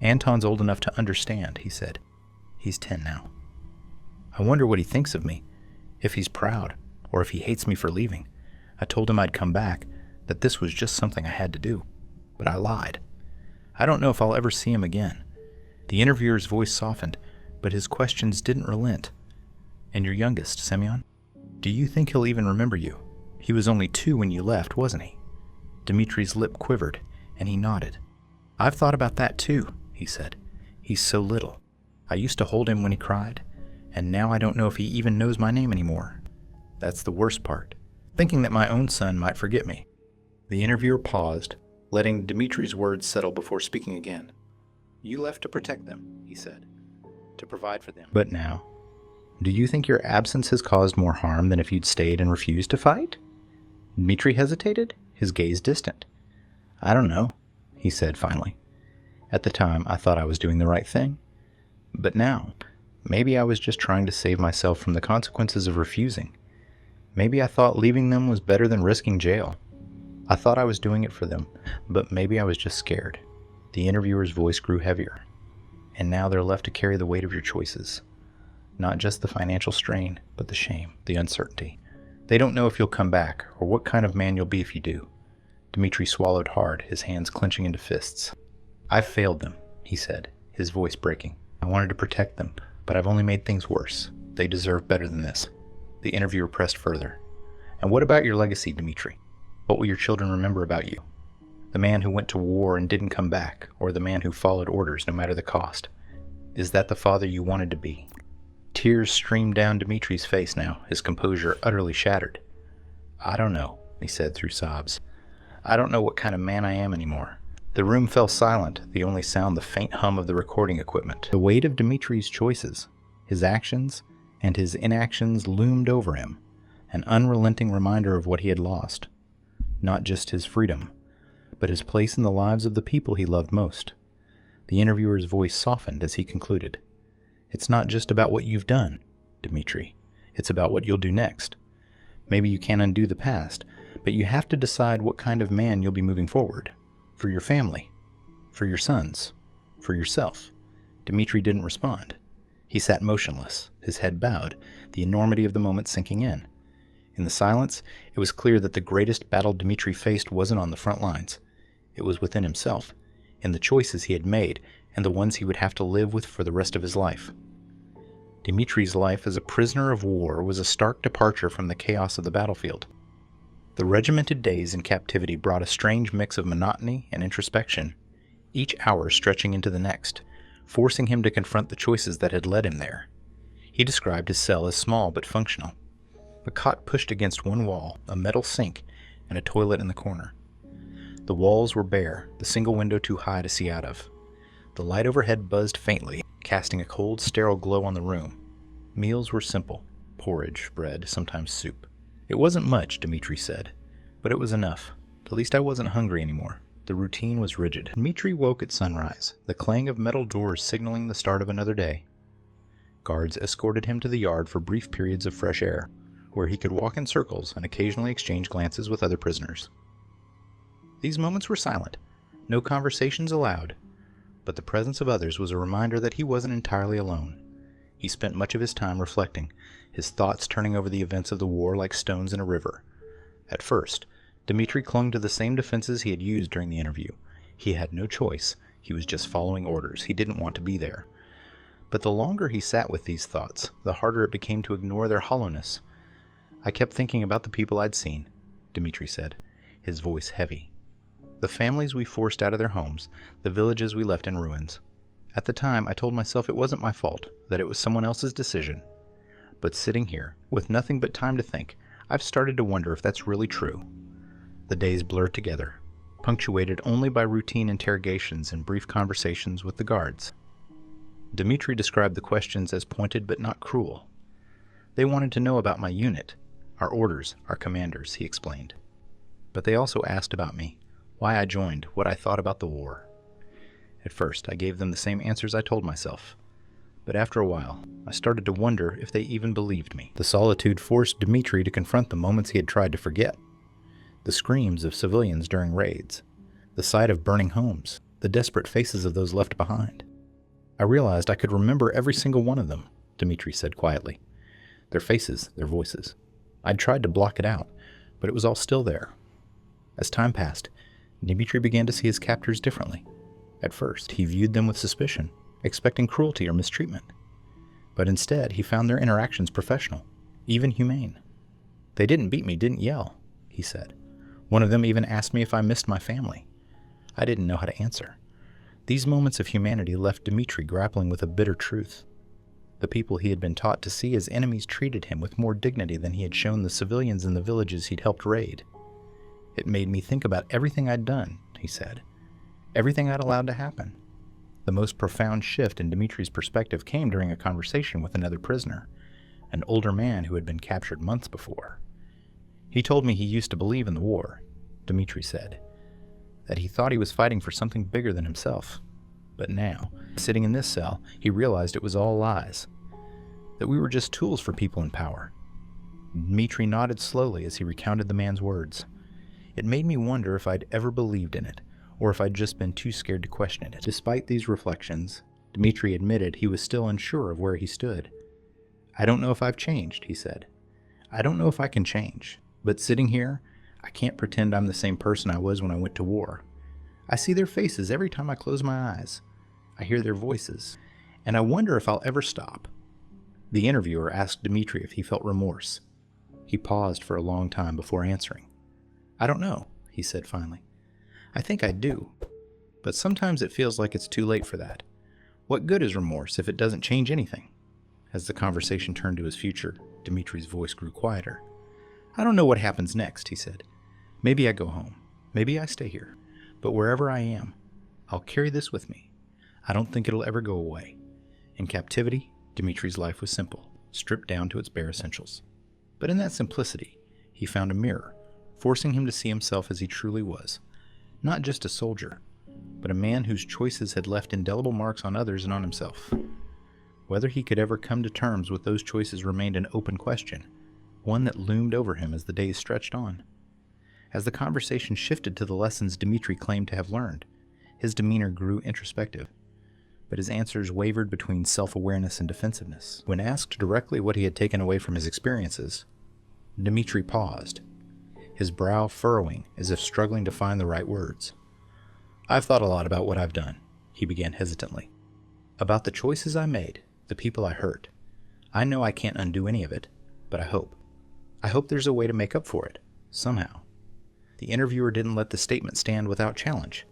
Anton's old enough to understand, he said. He's 10 now. I wonder what he thinks of me, if he's proud, or if he hates me for leaving. I told him I'd come back, that this was just something I had to do. But I lied. I don't know if I'll ever see him again. The interviewer's voice softened, but his questions didn't relent. And your youngest, Semyon? Do you think he'll even remember you? He was only 2 when you left, wasn't he? Dmitry's lip quivered, and he nodded. I've thought about that too, he said. He's so little. I used to hold him when he cried, and now I don't know if he even knows my name anymore. That's the worst part, thinking that my own son might forget me. The interviewer paused, letting Dmitry's words settle before speaking again. You left to protect them, he said, to provide for them. But now, do you think your absence has caused more harm than if you'd stayed and refused to fight? Dmitry hesitated, his gaze distant. I don't know, he said finally. At the time, I thought I was doing the right thing. But now, maybe I was just trying to save myself from the consequences of refusing. Maybe I thought leaving them was better than risking jail. I thought I was doing it for them, but maybe I was just scared. The interviewer's voice grew heavier. And now they're left to carry the weight of your choices. Not just the financial strain, but the shame, the uncertainty. They don't know if you'll come back, or what kind of man you'll be if you do. Dmitry swallowed hard, his hands clenching into fists. I've failed them, he said, his voice breaking. I wanted to protect them, but I've only made things worse. They deserve better than this. The interviewer pressed further. And what about your legacy, Dmitry? What will your children remember about you? The man who went to war and didn't come back, or the man who followed orders no matter the cost? Is that the father you wanted to be? Tears streamed down Dmitry's face now, his composure utterly shattered. I don't know, he said through sobs. I don't know what kind of man I am anymore. The room fell silent, the only sound the faint hum of the recording equipment. The weight of Dmitry's choices, his actions, and his inactions loomed over him, an unrelenting reminder of what he had lost. Not just his freedom, but his place in the lives of the people he loved most. The interviewer's voice softened as he concluded. It's not just about what you've done, Dmitry. It's about what you'll do next. Maybe you can't undo the past, but you have to decide what kind of man you'll be moving forward. For your family. For your sons. For yourself. Dmitry didn't respond. He sat motionless, his head bowed, the enormity of the moment sinking in. In the silence, it was clear that the greatest battle Dmitry faced wasn't on the front lines. It was within himself, in the choices he had made, and the ones he would have to live with for the rest of his life. Dmitry's life as a prisoner of war was a stark departure from the chaos of the battlefield. The regimented days in captivity brought a strange mix of monotony and introspection, each hour stretching into the next, forcing him to confront the choices that had led him there. He described his cell as small but functional. A cot pushed against one wall, a metal sink, and a toilet in the corner. The walls were bare, the single window too high to see out of. The light overhead buzzed faintly, casting a cold, sterile glow on the room. Meals were simple: porridge, bread, sometimes soup. It wasn't much, Dmitry said, but it was enough. At least I wasn't hungry anymore. The routine was rigid. Dmitry woke at sunrise, the clang of metal doors signaling the start of another day. Guards escorted him to the yard for brief periods of fresh air, where he could walk in circles and occasionally exchange glances with other prisoners. These moments were silent, no conversations allowed, but the presence of others was a reminder that he wasn't entirely alone. He spent much of his time reflecting, his thoughts turning over the events of the war like stones in a river. At first, Dmitry clung to the same defenses he had used during the interview. He had no choice. He was just following orders. He didn't want to be there. But the longer he sat with these thoughts, the harder it became to ignore their hollowness. I kept thinking about the people I'd seen, Dmitry said, his voice heavy. The families we forced out of their homes, the villages we left in ruins. At the time, I told myself it wasn't my fault, that it was someone else's decision. But sitting here, with nothing but time to think, I've started to wonder if that's really true. The days blurred together, punctuated only by routine interrogations and brief conversations with the guards. Dmitry described the questions as pointed but not cruel. They wanted to know about my unit, our orders, our commanders, he explained. But they also asked about me, why I joined, what I thought about the war. At first, I gave them the same answers I told myself. But after a while, I started to wonder if they even believed me. The solitude forced Dmitry to confront the moments he had tried to forget. The screams of civilians during raids, the sight of burning homes, the desperate faces of those left behind. I realized I could remember every single one of them, Dmitry said quietly. Their faces, their voices. I'd tried to block it out, but it was all still there. As time passed, Dmitry began to see his captors differently. At first, he viewed them with suspicion, expecting cruelty or mistreatment. But instead, he found their interactions professional, even humane. They didn't beat me, didn't yell, he said. One of them even asked me if I missed my family. I didn't know how to answer. These moments of humanity left Dmitry grappling with a bitter truth. The people he had been taught to see as enemies treated him with more dignity than he had shown the civilians in the villages he'd helped raid. It made me think about everything I'd done, he said. Everything I'd allowed to happen. The most profound shift in Dmitry's perspective came during a conversation with another prisoner, an older man who had been captured months before. He told me he used to believe in the war, Dmitry said, that he thought he was fighting for something bigger than himself. But now, sitting in this cell, he realized it was all lies, that we were just tools for people in power. Dmitry nodded slowly as he recounted the man's words. It made me wonder if I'd ever believed in it, or if I'd just been too scared to question it. Despite these reflections, Dmitry admitted he was still unsure of where he stood. I don't know if I've changed, he said. I don't know if I can change, but sitting here, I can't pretend I'm the same person I was when I went to war. I see their faces every time I close my eyes. I hear their voices, and I wonder if I'll ever stop. The interviewer asked Dmitry if he felt remorse, He paused for a long time before answering. "I don't know," he said finally. "I think I do. But sometimes it feels like it's too late for that. What good is remorse if it doesn't change anything?" As the conversation turned to his future, Dmitry's voice grew quieter. "I don't know what happens next," he said. "Maybe I go home. Maybe I stay here. But wherever I am, I'll carry this with me. I don't think it'll ever go away." In captivity, Dmitry's life was simple, stripped down to its bare essentials. But in that simplicity, he found a mirror, forcing him to see himself as he truly was. Not just a soldier, but a man whose choices had left indelible marks on others and on himself. Whether he could ever come to terms with those choices remained an open question, one that loomed over him as the days stretched on. As the conversation shifted to the lessons Dmitry claimed to have learned, his demeanor grew introspective, but his answers wavered between self-awareness and defensiveness. When asked directly what he had taken away from his experiences, Dmitry paused, his brow furrowing as if struggling to find the right words. "I've thought a lot about what I've done," he began hesitantly. "About the choices I made, the people I hurt. I know I can't undo any of it, but I hope. I hope there's a way to make up for it, somehow." The interviewer didn't let the statement stand without challenge.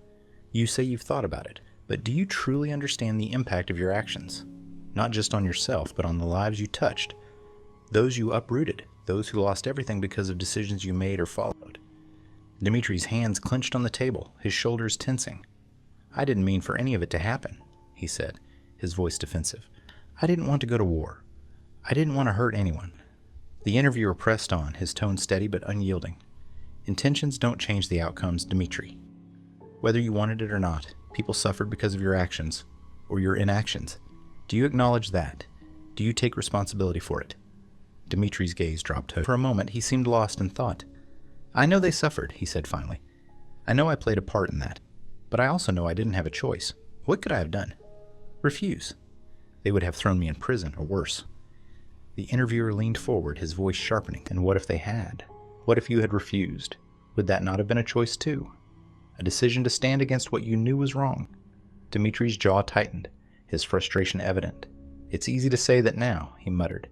"You say you've thought about it, but do you truly understand the impact of your actions? Not just on yourself, but on the lives you touched, those you uprooted, those who lost everything because of decisions you made or followed." Dmitry's hands clenched on the table, his shoulders tensing. "I didn't mean for any of it to happen," he said, his voice defensive. "I didn't want to go to war. I didn't want to hurt anyone." The interviewer pressed on, his tone steady but unyielding. "Intentions don't change the outcomes, Dmitry. Whether you wanted it or not, people suffered because of your actions, or your inactions. Do you acknowledge that? Do you take responsibility for it?" Dmitry's gaze dropped. For a moment, he seemed lost in thought. "I know they suffered," he said finally. "I know I played a part in that. But I also know I didn't have a choice. What could I have done? Refuse. They would have thrown me in prison, or worse." The interviewer leaned forward, his voice sharpening. "And what if they had? What if you had refused? Would that not have been a choice too? A decision to stand against what you knew was wrong?" Dmitry's jaw tightened, his frustration evident. "It's easy to say that now," he muttered.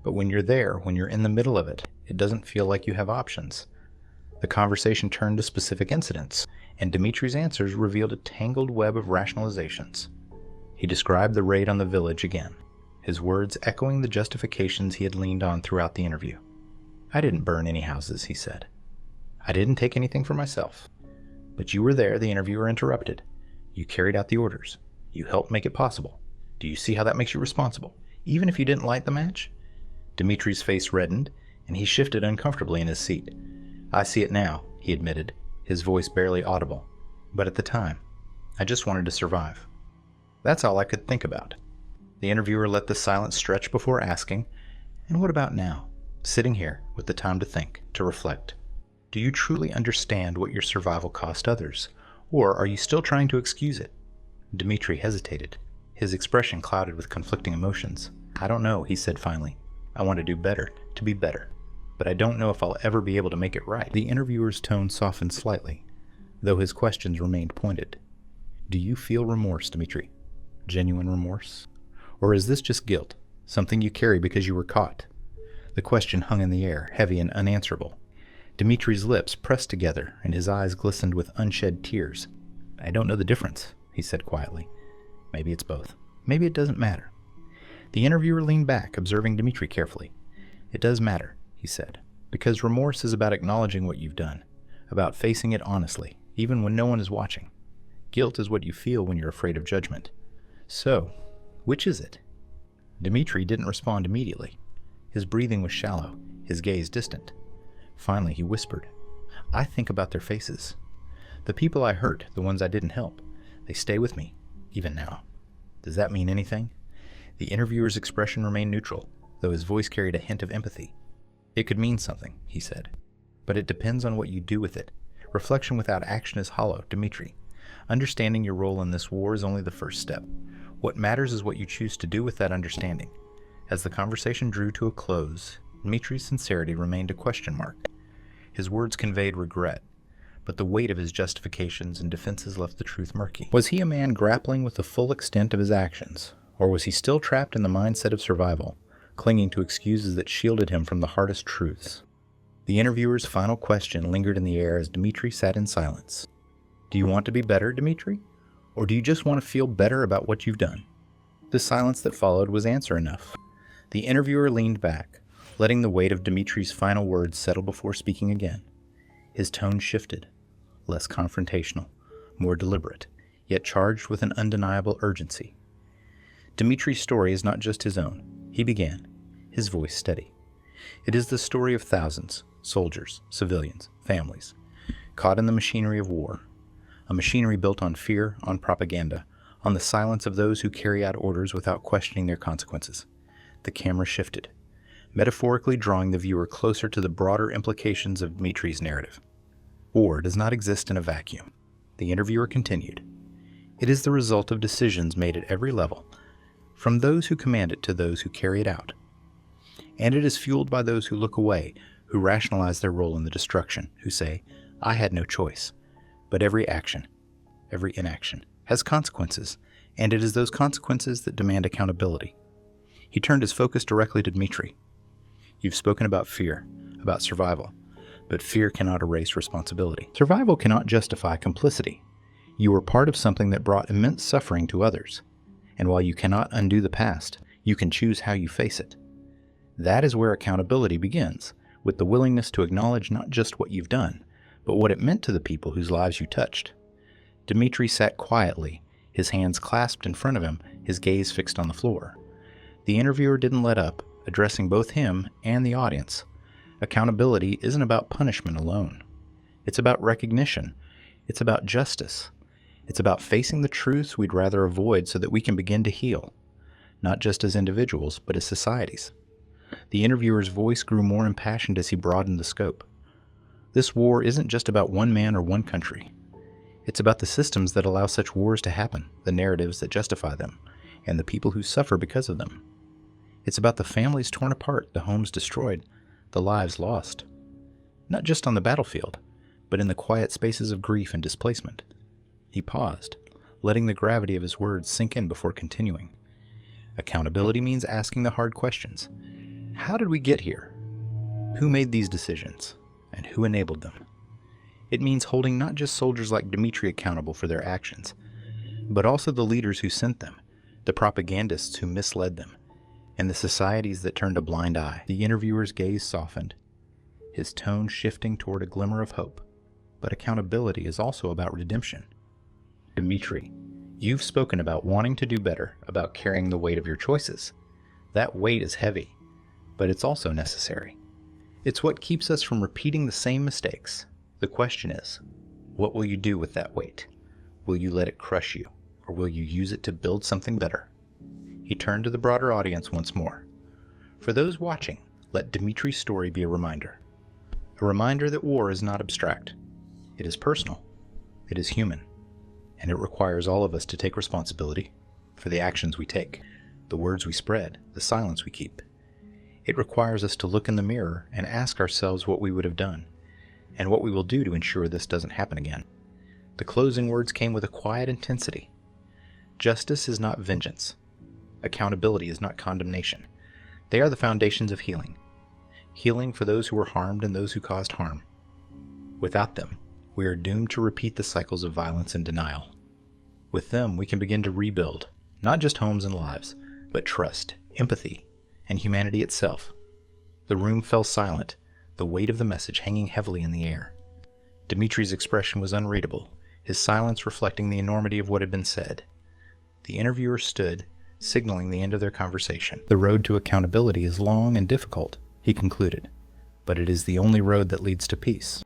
"But when you're there, when you're in the middle of it, it doesn't feel like you have options." The conversation turned to specific incidents, and Dmitry's answers revealed a tangled web of rationalizations. He described the raid on the village again, his words echoing the justifications he had leaned on throughout the interview. "I didn't burn any houses," he said. "I didn't take anything for myself. But you were there," the interviewer interrupted. "You carried out the orders. You helped make it possible. Do you see how that makes you responsible, even if you didn't light the match?" Dmitry's face reddened, and he shifted uncomfortably in his seat. "I see it now," he admitted, his voice barely audible. "But at the time, I just wanted to survive. That's all I could think about." The interviewer let the silence stretch before asking, "And what about now, sitting here with the time to think, to reflect? Do you truly understand what your survival cost others, or are you still trying to excuse it?" Dmitry hesitated, his expression clouded with conflicting emotions. "I don't know," he said finally. "I want to do better, to be better. But I don't know if I'll ever be able to make it right." The interviewer's tone softened slightly, though his questions remained pointed. "Do you feel remorse, Dmitry? Genuine remorse? Or is this just guilt, something you carry because you were caught?" The question hung in the air, heavy and unanswerable. Dmitry's lips pressed together, and his eyes glistened with unshed tears. "I don't know the difference," he said quietly. "Maybe it's both. Maybe it doesn't matter." The interviewer leaned back, observing Dmitry carefully. "It does matter," he said, "because remorse is about acknowledging what you've done, about facing it honestly, even when no one is watching. Guilt is what you feel when you're afraid of judgment. So, which is it?" Dmitry didn't respond immediately. His breathing was shallow, his gaze distant. Finally, he whispered, "I think about their faces. The people I hurt, the ones I didn't help, they stay with me, even now. Does that mean anything?" The interviewer's expression remained neutral, though his voice carried a hint of empathy. "It could mean something," he said, "but it depends on what you do with it. Reflection without action is hollow, Dmitry. Understanding your role in this war is only the first step. What matters is what you choose to do with that understanding." As the conversation drew to a close, Dmitry's sincerity remained a question mark. His words conveyed regret, but the weight of his justifications and defenses left the truth murky. Was he a man grappling with the full extent of his actions, or was he still trapped in the mindset of survival, clinging to excuses that shielded him from the hardest truths. The interviewer's final question lingered in the air as Dmitry sat in silence. Do you want to be better, Dmitry? Or do you just want to feel better about what you've done? The silence that followed was answer enough. The interviewer leaned back, letting the weight of Dmitry's final words settle before speaking again. His tone shifted, less confrontational, more deliberate, yet charged with an undeniable urgency. Dmitry's story is not just his own. He began, his voice steady. It is the story of thousands, soldiers, civilians, families, caught in the machinery of war, a machinery built on fear, on propaganda, on the silence of those who carry out orders without questioning their consequences. The camera shifted, metaphorically drawing the viewer closer to the broader implications of Dmitry's narrative. War does not exist in a vacuum. The interviewer continued. It is the result of decisions made at every level, from those who command it to those who carry it out. And it is fueled by those who look away, who rationalize their role in the destruction, who say, I had no choice. But every action, every inaction, has consequences, and it is those consequences that demand accountability. He turned his focus directly to Dmitry. You've spoken about fear, about survival, but fear cannot erase responsibility. Survival cannot justify complicity. You were part of something that brought immense suffering to others, and while you cannot undo the past, you can choose how you face it. That is where accountability begins, with the willingness to acknowledge not just what you've done, but what it meant to the people whose lives you touched. Dmitry sat quietly, his hands clasped in front of him, his gaze fixed on the floor. The interviewer didn't let up, addressing both him and the audience. Accountability isn't about punishment alone. It's about recognition. It's about justice. It's about facing the truths we'd rather avoid so that we can begin to heal, not just as individuals, but as societies. The interviewer's voice grew more impassioned as he broadened the scope. This war isn't just about one man or one country. It's about the systems that allow such wars to happen, the narratives that justify them, and the people who suffer because of them. It's about the families torn apart, the homes destroyed, the lives lost. Not just on the battlefield, but in the quiet spaces of grief and displacement. He paused, letting the gravity of his words sink in before continuing. Accountability means asking the hard questions. How did we get here? Who made these decisions? And who enabled them? It means holding not just soldiers like Dmitry accountable for their actions, but also the leaders who sent them, the propagandists who misled them, and the societies that turned a blind eye. The interviewer's gaze softened, his tone shifting toward a glimmer of hope. But accountability is also about redemption. Dmitry, you've spoken about wanting to do better, about carrying the weight of your choices. That weight is heavy, but it's also necessary. It's what keeps us from repeating the same mistakes. The question is, what will you do with that weight? Will you let it crush you, or will you use it to build something better? He turned to the broader audience once more. For those watching, let Dmitry's story be a reminder. A reminder that war is not abstract. It is personal. It is human. And it requires all of us to take responsibility for the actions we take, the words we spread, the silence we keep. It requires us to look in the mirror and ask ourselves what we would have done, and what we will do to ensure this doesn't happen again. The closing words came with a quiet intensity. Justice is not vengeance. Accountability is not condemnation. They are the foundations of healing. Healing for those who were harmed and those who caused harm. Without them, we are doomed to repeat the cycles of violence and denial. With them, we can begin to rebuild, not just homes and lives, but trust, empathy, and humanity itself. The room fell silent, the weight of the message hanging heavily in the air. Dmitry's expression was unreadable, his silence reflecting the enormity of what had been said. The interviewer stood, signaling the end of their conversation. The road to accountability is long and difficult, he concluded, but it is the only road that leads to peace.